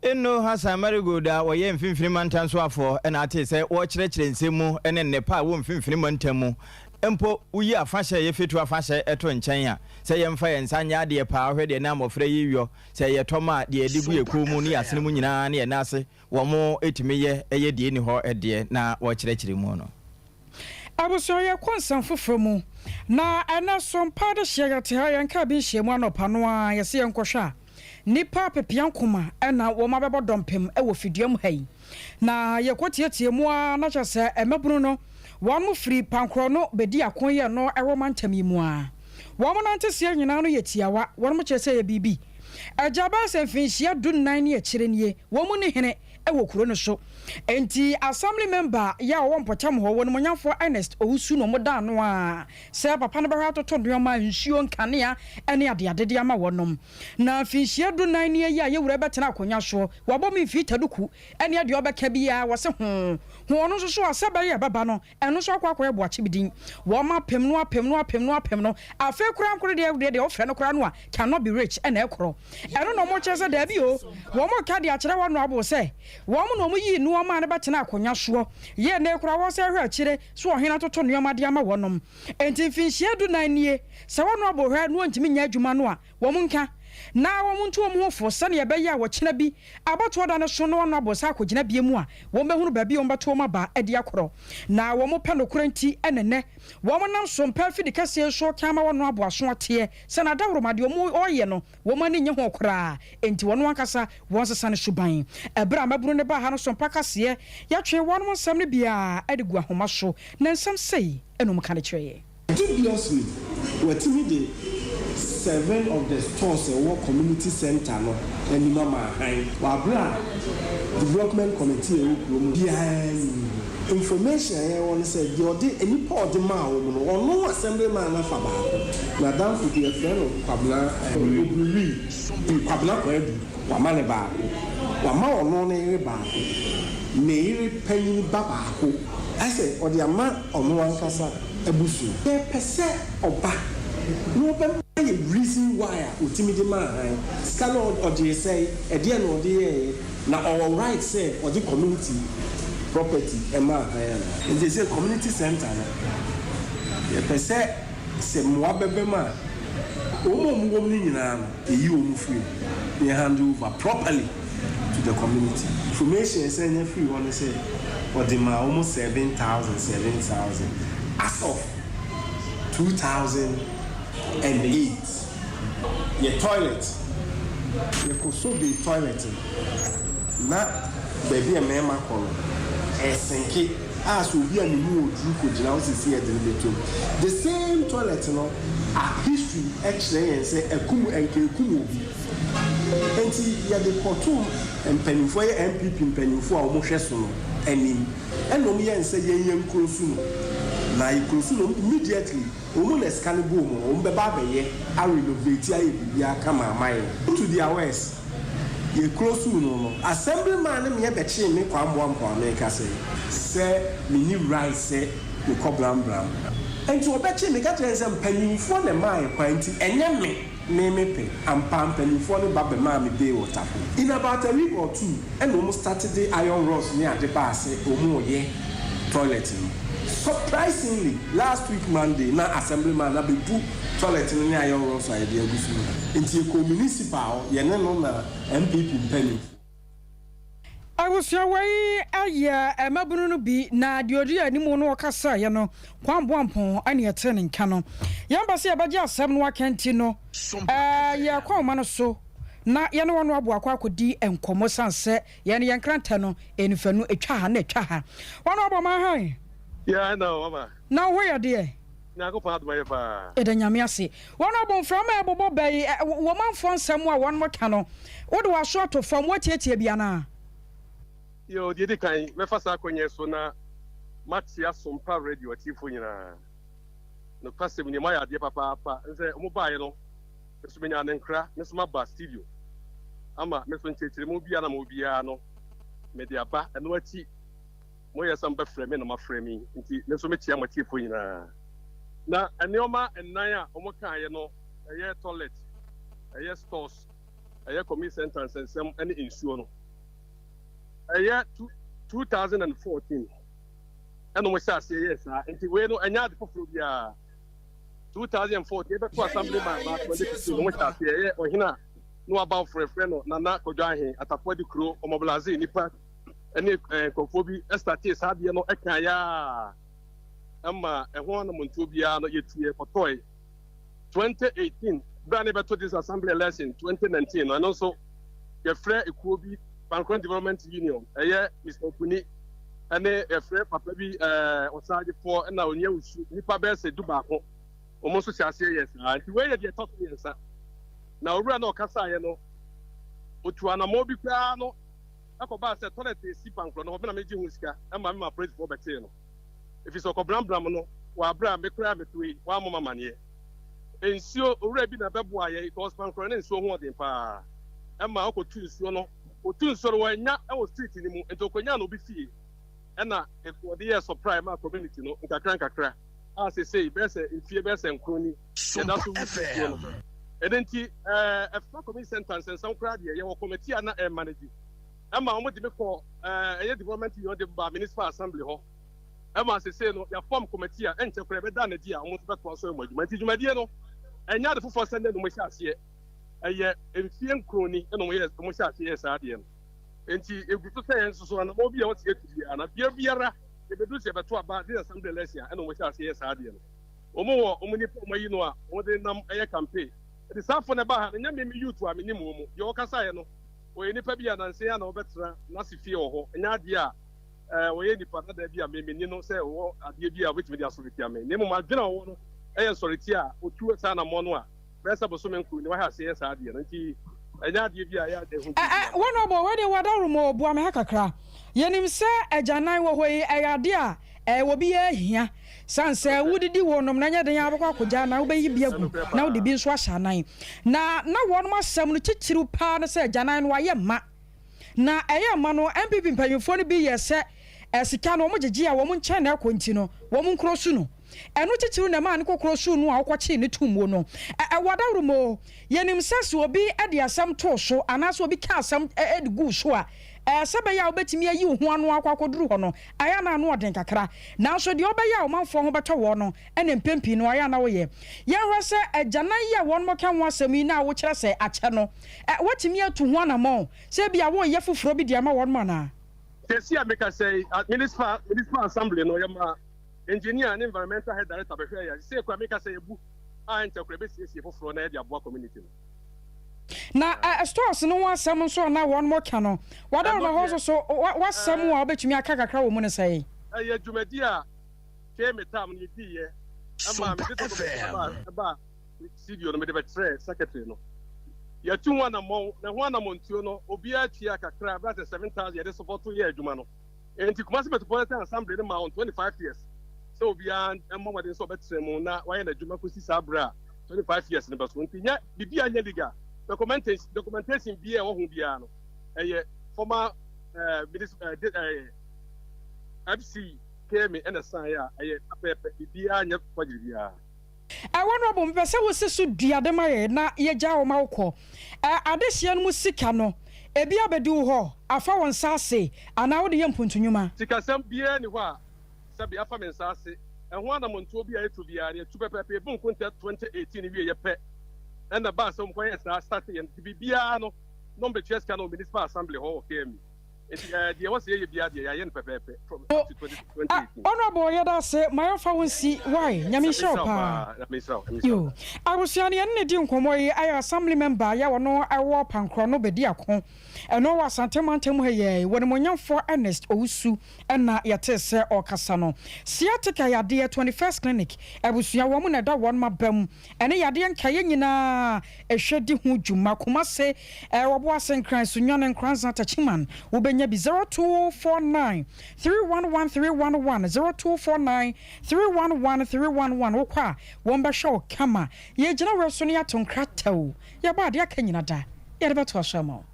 Eno Hassan Marigoda wa ye mfimfini mantanso afo na ate se wo kyerɛkyerɛ nsɛmu ene nepa wo mfimfini mantamu empo uyi afahye ye fetu afahye eto nkyɛn a sɛ ye mfa ye nsanya de pa ahwɛ de na amofra yiwio sɛ ye tɔma de edigu ekuo mu ni asene mu nyinaa na ye nase wo mo etimi ye eye de ni hɔ ɛde na wo kyerɛkyerɛ mu no abuso ye konsan foforo mu na ana Sompa de hyɛgate ha yɛn ka bi hyɛ mu anopa no a yɛse yɛn kɔhwɛ nipa pepian koma na wo ma bɛbɔ dɔmpem wɔ fiduam hai na yɛkɔtietie mu a na kyɛ sɛ ɛmabunu no wɔn mo firi pankoro no bedi akon yɛ no ɛwɔ mantam yi mu a wɔn mo nante sie nyinaa no yɛ tiawa wɔn mo kyerɛ sɛ yɛ bibi agaba sɛ mfinhyia dunnan ne akyire nie wɔn mo ne hene ɛwɔ kuro no so enti assembly member ya wɔn potam hɔ wɔn monyafo Ernest Owusu no moda no a sɛ papa no bɛhwɛ atoto nneɛma nsuo nkanea ɛne adeade ama wɔnom na mfinhyia dunnan ne ya yɛwura bɛtena akonya so wɔbɔ me mfi taduku ɛne ade ɔbɛka bia wɔse ho ɔno nso so asɛbɛ yɛ baba no ɛno so akɔ boakye bidin wɔn apem no afa kura nkoro de ɔfrɛ no kura no a cannot be rich ɛna ɛkorɔ ɛno no mo kyerɛ sɛ da bi o wɔn mo ka de akyerɛ wɔn no abo sɛ wɔn no mo yi no ma ne bɛtena akonya so ye na ekura wɔ sɛ hwɛ akyire so ɔhena toto nneɛma de ama wɔnom enti mfinhyia dunnan nie sɛ wɔn no abo hwɛ no ntimi nya adwuma no a wɔn nka na wɔn nto wɔn ho fo sɛ ne yɛbɛyɛ a wɔkyena bi abatoɔ da no so no wɔn abo sɛ akɔgyina bie mu a wɔn bɛhunu baabi wɔn bɛto wɔn aba adi akorɔ na wɔn pɛ no koranti ɛnɛnɛ wɔn nam Sompa fidi kɛseɛ so kama wɔn abo aso ateɛ sɛ na dawroma de wɔn ɔyɛ no wɔn ani nye ho koraa enti wɔn ankasa wɔn sesa ne suban ɛbra maburu ne ba ha no Sompa kaseɛ yɛtwe wɔn nsɛm ne bia ɛde gu ahoma so na nsɛm sei ɛnum ka ne kyerɛ dubiously watimi de 7 of the stores ɛwɔ community center no anima ma han wabra development committee ɛwɔ kurom behind information ɛwɔ no sɛ de ɔde nipa ɔde ma wɔn no ɔno assemblyman na fa baako na dan for the friend of kwabna obiri kwabna kwadu wama ne baako wama ɔno ne yere baako ne yere panyin ba baako ɛsɛ ɔde ama ɔno ankasa abusu pɛsɛ ɔba no bɛ the reason why ultimately man scalo or they say at the end of the year now our right say or the community property and they say community center yeah per se se mo bebema omo nyina eyi omu free they hand over properly to the community information say na free one say or the ma almost 7,000 as of 2008 your toilet you could so be toilet na baby a mema kono esenke as obi a nimu odru ko gina o sisi e de beto the same toilet no a history x-ray say ekumu enkekumu obi enti ya de koto empanifo ye MPP mpanifo a omo hwe so no anim enom ye nse ye nkrosu no na ikrosu no immediately omo na scan bo mo omo be ba be ye a renovate aye bibia kama amaye to the west ye close no assemblyman me be che me kwambo America say me ni right say me cobram bram enti obeche me ka tren say mpanimfo na mai kwanti enye me pe ampa mpanimfo no ba be ma me dey water in about a week or two and almost started the iron rods near the bar say omo ye toilet. Surprisingly, last week Monday, na assemblyman na be do toilet in the iron rods idea gusu. Into a municipal, ye no na MPP penny. I was your way a year a mabunu bi na diodia ni mo no kasa ye no kwamboampon ane etene nka yamba se abaja asem no akentino ya kwama no so na ye no wono abo akodi enkomo sanse ye ne yankranta no enifanu etwa ha na etwa ha wono abo ma han. Yeah, no, mama. Now where are they? na go pa aduma pa e da nyame ase won abon from e bobo bay wo manfo nsam a won mo ka no wo de wa so to fam wo tietie bia na yo di kan me fa sa konye so na Matia Sompa radio tifo nyina no pasem ni ma ya de papa nse mo bae no so menya ne nkra ne so ma ba studio ama me so nchechire mo bia na mo bia no me de aba eno achi mo ya samba frame na ma frame nti ne so me tia matifo nyina na enioma ennan a omo kan ye no eye toilet eye stores eye community center nsem ene insuo no eye 2014 and we say yes nti we no anya de foforo bia 2014 ebe to assembly man ba ko de no we say ye ohina no about frefre no nana kodwa ahen atafo di kro omobilize nipa ene kofobi estati sadie no ekan ya ama ehon no monto bia no yetie kotoy 2018 ba ne beto this assembly election 2019 no and so ye frɛ ekuo bi Pancron Development Union eye Mr. Okuni ane efre papa bi osaje for na onye usu nipa be se du ba ko omo so siase yes anti we ye de talk yes na owura na okasa ye no otu anamo bi kwa no akoba se toilet esi Pancron no na meji hu sika ama me ma praise for bete no if is okobram no wa bra me kra me tuyi wa mo mama ne ensio owura bi na bebo aye because Pancron na ensio ho odin pa ama okotu ensio no otu ensio wa nya e wo street ni mu ento konya no bi fie ena ekode ye surprise ma community no nkakra say best infie best nkroni ye da so FM edenti efra community center nsensam kra de ye wo committee na manage ama omo de me ko eye development union de ba municipal assembly ho ama say no ya form committee a enche kra be da na di a omo be to so mo adwuma ti dwumadie no enya de fofo sende no mo hia ase eye infie nkroni eno mo hia ase sa de no enti egutu say enso na mo bia o tie tubi ana biara e bedu se beto aba de assembly election eno mo hia ase sa de no omo ni mo yi no a o de nam eye campaign the safo ne ba ha nya me youth a me ni mo ye o kasa ye no o ye nipa bia na nse ya na o betra na se fie ho nya ade a o ye nipa na da bia me ni no se o ade bia o betimi dia so retia me ne mo ma dwena wo no eye soreti a o tu sa na mo no a besa bo so me nku ni wa ha ase sa ade no nti enya ade bia ya de hu wono bo we de wadaru mo bo am ha kakra yenim se ajanan wo hoyi ayade a wo bi ahia sanse wudidi wonom na nya den abakwa akogya na wo be yi biagu na wo de bi nso ahyanan na wonom asem no chichiru pa na se ajanan no aye ma na eye ma no MPP mpanyufo no bi ye se sika no mo gege a wo mo nche na akonti no wo mo nkro su no eno chichiru na ma ne kokro su no a wokochi ne tumuo no wadawru mo yenim se obi ade asem to so anaso obi ka asem gu so a sebe ya obetimi ayi ho anu akwakoduru ho no aya na anu oden kakra nanso de obeya o manfo ho beto wo no ene mpempi no aya na wo ye hwe se agyanan ye won mo kan ho asemi na wo kire se ache no watimi atu ho na mo se bia wo ye foforo bi de ma won mo na tesi ameka say municipal assembly no yama engineer and environmental head director be hwe ya se kwa ameka say ebu a ntakura be sie foforo na ye de aboa community no na stores no wasam so na won mo ka no wada no so wasam wa obetumi aka kakra wo mu ne sai ya dwumadi a ke metam ni di ye ama me de to ba studio no me de betre secretary no ya tu wana mo na ho na montuo no obi a tua kakra bra 7000 ye de support ye adwuma no enti kuma se metropolitan assembly no ma on 25 years so obi a mo wade so betre mu na wa ye na adwuma ko si sabra 25 years ne beso enti nya bibia nya liga documentation bi e wo hu bia no eye former FC came in a sign ya eye apepe bia nya kwagiri bia wonu bo mpese wo sesu duade maye na ye gya wo mawko adehia no musika no ebi abedu ho afa won sase ana wo de ye mpuntunwuma sika sam bia ni ho a sabi afa men sase ho ana monto bia etu bia ne tu pepe bu nkunta 2018 wie ye pe and the bass some quiet start and bibia no be cheska no municipal assembly ho kemi The was here be from 2018. Honorable Yada say my phone see why Nyamisha. You I was yani and the Dinkomoy I assembly member ya no I war pancrono bediacon and no was Santamantum when Monyan for Ernest Osu and na yatese or Casano. Siatica ya dear 21st clinic. I was your woman at that one my bem and a yadian Kayana a shady hujuma kumase was and cries Sunyan and Crans at a chiman will be 0249 311 311 0249 311 311 okwa womba show kama ye jina resoni aton kratew ya ba dia kanyina da ya de beto ashamo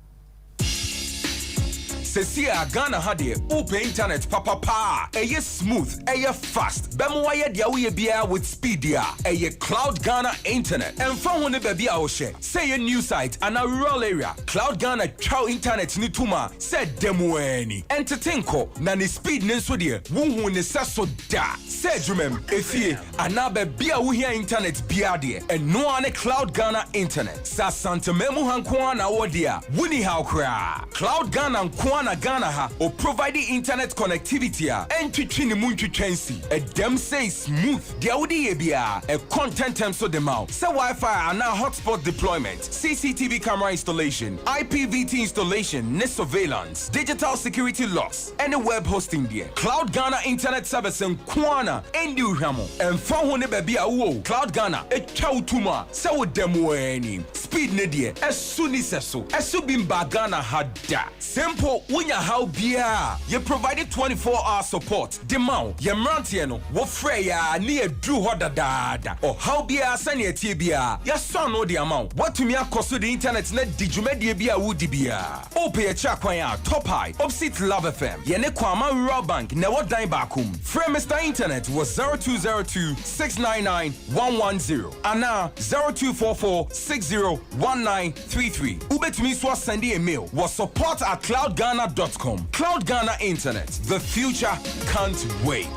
Sesia Ghana hade open internet papa eye smooth eye fast bemo ye dia we bia with speed dia eye Cloud Ghana internet and fa ho ne ba bia wo hye say a new site and a rural area Cloud Ghana chow internet ni tuma say demo ani entertain ko na ne speed ne so de wo hu ne saso da say dwumem efie ana ba bia wo hia internet bia de and no ane Cloud Ghana internet sa santamemu hanko na wo dia wuni how kra Cloud Ghana nko na Ghana ha or providing internet connectivity and twitching munchu chancy a dem say smooth dia wudi ebia a content term so the mouth say Wi-Fi and now hotspot deployment CCTV camera installation IPVT installation net surveillance digital security locks and a web hosting there Cloud Ghana internet service and kwana and you hamo and phone ne baby awo Cloud Ghana a chow tuma say wo demo any speed ne there as soon as so as bimba Ghana had that simple when how bia you provided 24-hour support the mount ye mrantie no wo freya near drew hodada or how bia sane tie bia ya son no the amount what to me akoso the internet na digumedie bia wudi bia ope ye chakwan ya top high opposite Love FM ye ne kwama rural bank na wo dan bakum free Mr Internet was 0202 699 110 ana 0244 601933 ubetumi so send a mail was support@cloudghana.com. Cloud Ghana Internet. The future can't wait.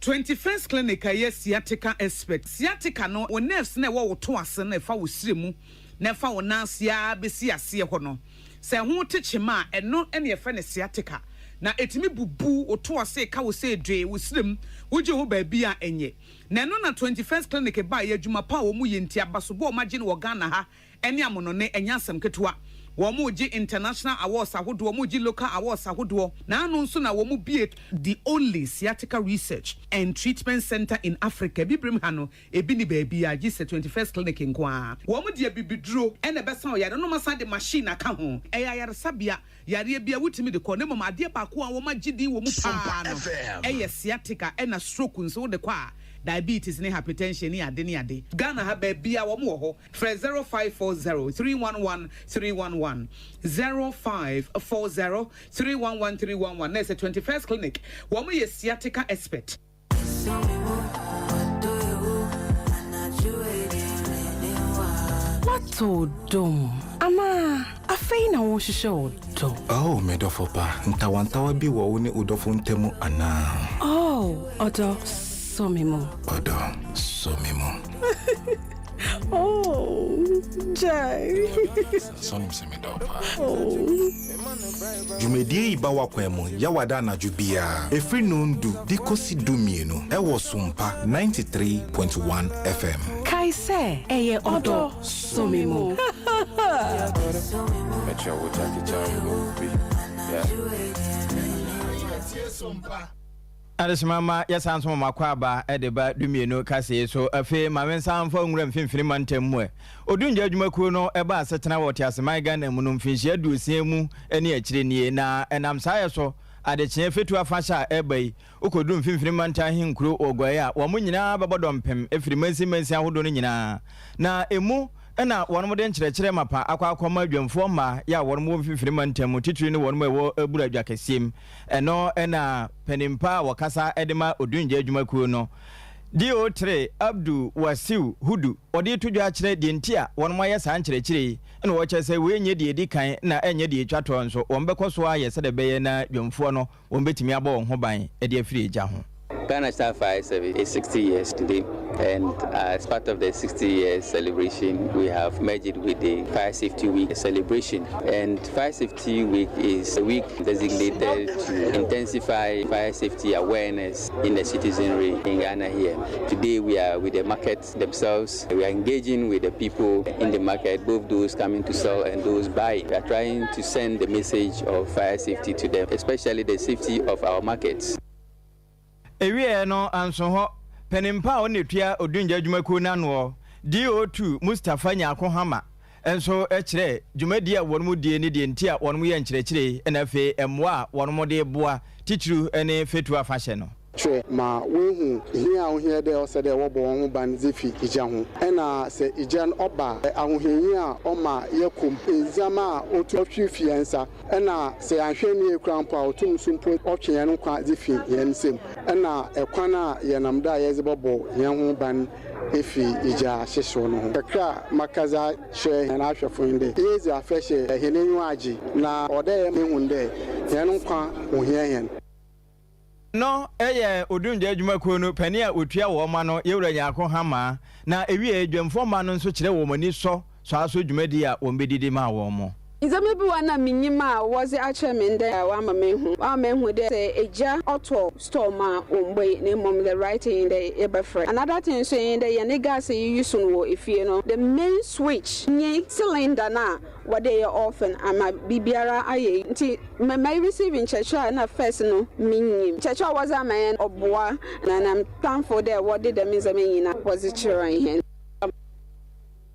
21st clinic yes sciatica expert. Sciatica no o nerves na wo to ase na fa wo siremu na fa wo nansia besi ase ho no. Se ho techema eno ene ye fa ne sciatica. Na etimi bubu o to ase ka wo se dwe wo sirem wo je ho ba bia enye. Na no na 21st clinic ba ye adwuma pa wo mu ye ntia baso bo o magye no wo Ghana ha ene amono ne enya asem ketewa. Womuji international awards ahodo womuji local awards ahodo na anu nso na womu be the only sciatica research and treatment center in Africa bibrim hano ebi ni baby a gise 21st clinic nkoa womu de bibiduro ene besa o yare no masa de machine aka ho eya yare sabia yare bia wutimi de ko ne mama de ba ko a womu gidi womu pa no eya sciatica ena stroke nso de kwa diabetes ne hypertension ni ade ni ade Ghana ha ba bia wo mo ho 0540 311 311 0540 311 311 na 21st clinic wo mo ye sciatica expert what dom ama afeina wo hwehwe do oh medofopa ntawantawa bi wo ne udofo ntemu ana oh odo Somimo. Oh, Jai. Oh. Jumedie ibawa kwemo ya wada na jubia. Efri nundu dikosi dumienu. Ewo Sompa 93.1 FM. Kaise eye odo Somimo. Adesimama yasan so makwaba edeba dumienu kase so afi mamensan fa nwura mfimfini mantemmu odunja adwumakuo no eba asetena wote asemai Ghana mu no mfinhia duosia mu ene akire nie na enam saye so adekye fetu afasha ebai okodu mfimfini mantan hinkuro ogoye a wo nyina babodompem efiri mansi ahodo no nyina na emu na wonmo de nkyerɛkyerɛ mapa akwa adwamfo ma ya wonmo mfimfiri mantam titiri ne wonmo ewo abura adwakasiem ɛno na panimpa wakasa edema odunja adwumakuo no DO3 Abdu Wasiu Hudu odi tudwa kyerɛ de ntia wonmo ayɛ saa nkyerɛkyerɛ na wo kyerɛ sɛ we nye de edi kan na enye de etwato nso wombɛkɔ so ayɛ sɛ de bɛyɛ na dwamfo no wombetimi abɔ ho ban e de afiri agya ho Ghana Star Fire Service is 60 years today, and as part of the 60 years celebration, we have merged it with the Fire Safety Week celebration. And Fire Safety Week is a week designated to intensify fire safety awareness in the citizenry in Ghana here. Today we are with the market themselves. We are engaging with the people in the market, both those coming to sell and those buying. We are trying to send the message of fire safety to them, especially the safety of our markets. Ewie no anso ho penimpa onetua odunja adwumaku nano DO2 Mustafa Nyako Hama enso ekire dwumadi a wonmu die ne die ntia wonmu ye nkyerɛkyerɛ enafe emwa wonmu de boa titru ene fetu afahye no Tre ma wehu hia ahohia de ose de wobo won ban zefi ija ho ena se ija oba ahohia oma yekum enzama otu fiansa ena se ahwe ne ekrampo a otum sumpo otwen no kwa zefi yensem ena ekwana yenamda yezebobo yen ho ban efi ija hyehyo no ho kakra makaza hwe na ahwefo inde yezi afehye henenyu agi na ode mehunde yen kwa ohia yen no odunja adwumaku no pani a otua wo ma no yewura Nyako Hama na ewie adwamfo ma no nso kyerɛ wo mani so aso dwumadi a wo mbedidi ma wo mo Izame bi wana minyima was actually mende wa mehu de say eja auto store ma ombe ne mom the writing in the ebefre. Another thing saying the yene gas you use no efie no the main switch nye cylinder na what they are often ama bibiara aye nti my receiving church na first no minyim church was a man oboa and I'm thankful there what did the mizame yina was it here.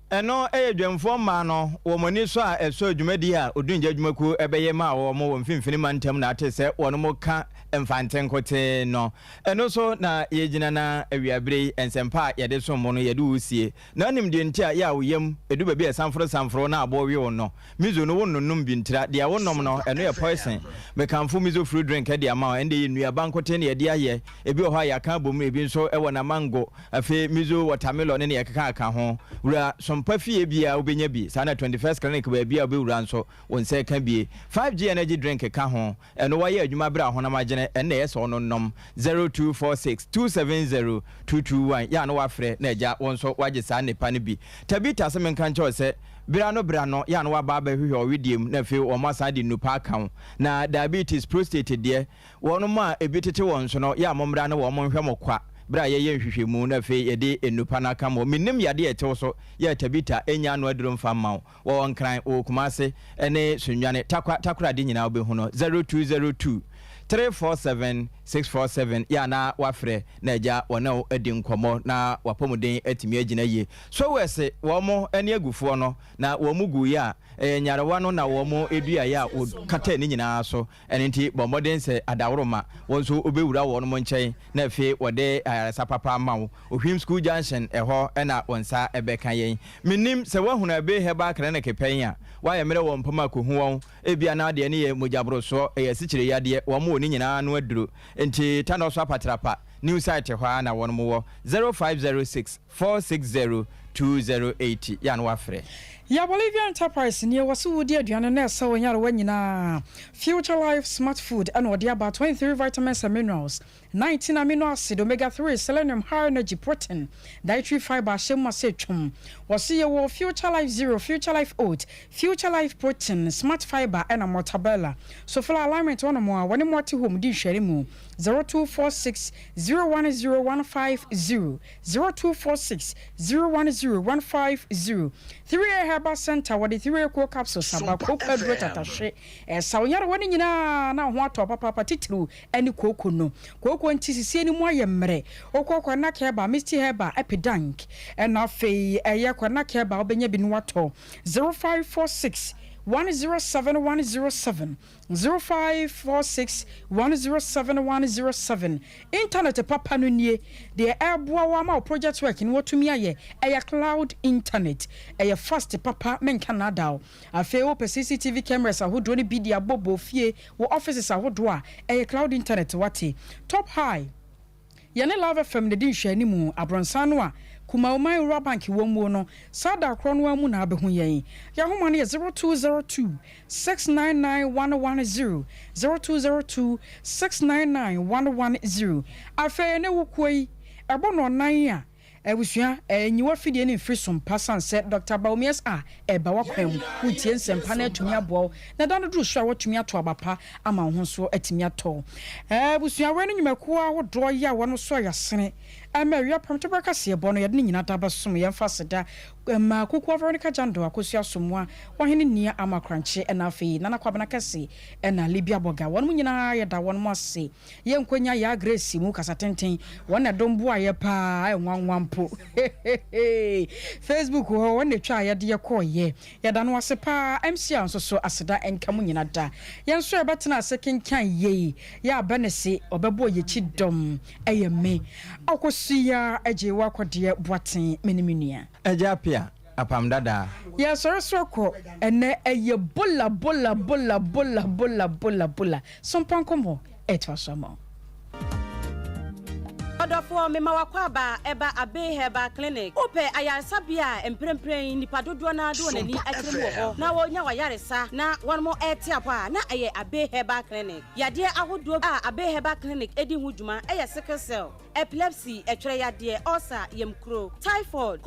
Eno dwemfo ma no wo mani so a eso dwumadi a odunja adwumaku ebeye ma wo mo wo mfimfini mantam na ate se wono mo ka emfanten kote no eno so na yegina na awiabre ensempa yede so mo no yede usie na nim de ntia ya woyam edu ba bi sanfro na abo wi wo no mizo no wonnum bi ntira de wonom no eno ye poison me kanfo mizo fruit drink de ama ende ye nua bankote ne yede aye ebi ho ya ka bom ebi nso ewo na mango afi mizo watermelon ne ye kaka ho wura Sompa fie bia obenya bi sana 21st clinic ba bia obewura nso wonse ka bie 5G energy drink ka ho eno wa ye adwuma bra ho na magene enne yeso no nom 0246270221 ya no wafre na eja wonso waje sa nepa ne bi tabita se menka nche se bra no ya no waba ba hwehwe owediem na fe o masa de nupa aka na diabetes prostate de wono ma ebitete wonso no ya momra na wo monhwe mokwa bra ye nhwehwemu na fe yede enupa na kamo minim yade etew so ya tabita enya no aduro mfa mawo wo nkran o kumase ene sunwane takura de nyina obehu no 0202 347-647 ya na wafre na eja wona edi nkomo na wapomuden atimi agina ye so wese wo mo ene agufo no na wo mu gu ya nyarewa no na wo mo edua ya kata ni nyina so ene nti bomodin se adaworoma wonso obewura wo no mo nchen na afi wode sapapa mawo ohwim school junction eho ena wonsa ebeka yen minim se wahuna be heba kra na kepen a wa yemre wo mpama ko hu won ebia na de ne ye mojabro so eyasikire yade wo mo ni nyina no aduro enti tano so apatrapa new site hwa na won mo 0506 460 2080 ya no wafre ya Bolivia Enterprise ni wasu wudi aduane na esa wonyare wanyina Future Life Smart Food and wadi about 23 vitamins and minerals 19 amino acid omega 3 selenium high energy protein dietary fiber shema setchum wasi ye Future Life Zero Future Life Oat Future Life Protein Smart Fiber and mortadella so for alignment one more one more to home di hwere mu 0246 010150 0246 010150 3 Herbal Center what the 3 co capsules about cocoa atashe sawnyare woni nyina na ho ato papa titru ani koko no koko ntisisi ani mu ayemre okoko na keba Mr Heba epidank na fei yakwa keba obenya bi no wato 0546 107 0546 107 internet papa no nie de eboa wa ma project work ni wotumi aye cloud internet fast papa men Canada afi o CCTV cameras ahodo ni bidia bobo fie wo offices ahodo a cloud internet wate top high yene love fm de din hwani mu abronsan no a Kumaumai Rural Bank womuno sada kronwa mu na abehu yen ya homa ne 0202 699 0202 699 afa ne wukoi ebo no nan a ebusua enyiwa fidie ne free Sompa sanse Dr. Baumias eba wakwam wutie nsempa na atumi abo na dan do so a watumi ato abapa ama ho so atumi ato ebusua we ne nyumako a wodo ya wono so yasene Ameria pamto kase ebo no yede nyina da basom yemfa seda ma kuku Veronica Jando akosua somwa wahene nia amakranche na afei nana kwabana kase na Libia boga wono nyina yeda wono ase yenkwanya ya Grace mu kasa tenten wona dombo aye pa enwanwampo Facebook ho wona twa yede yekoye yeda no ase pa MC anso so aseda enkamu nyina da yenso ebetena second kan ye ya benese obebo ye chidom eyeme akosia ejewa kwode boaten meniminia Ejapia apam dada ya sorosoko ene eye bola Sompa nkomo etwasomo Odofo mema wakwaba eba abe heba clinic ope ayansabia emprempren nipa dodo na do nani akremu ho na wonya wayaresa na wonmo etiapa na aye abe heba clinic yade ahodo a abe heba clinic edi huduma eye sickle cell epilepsy etwere yade ulcer yemkro typhoid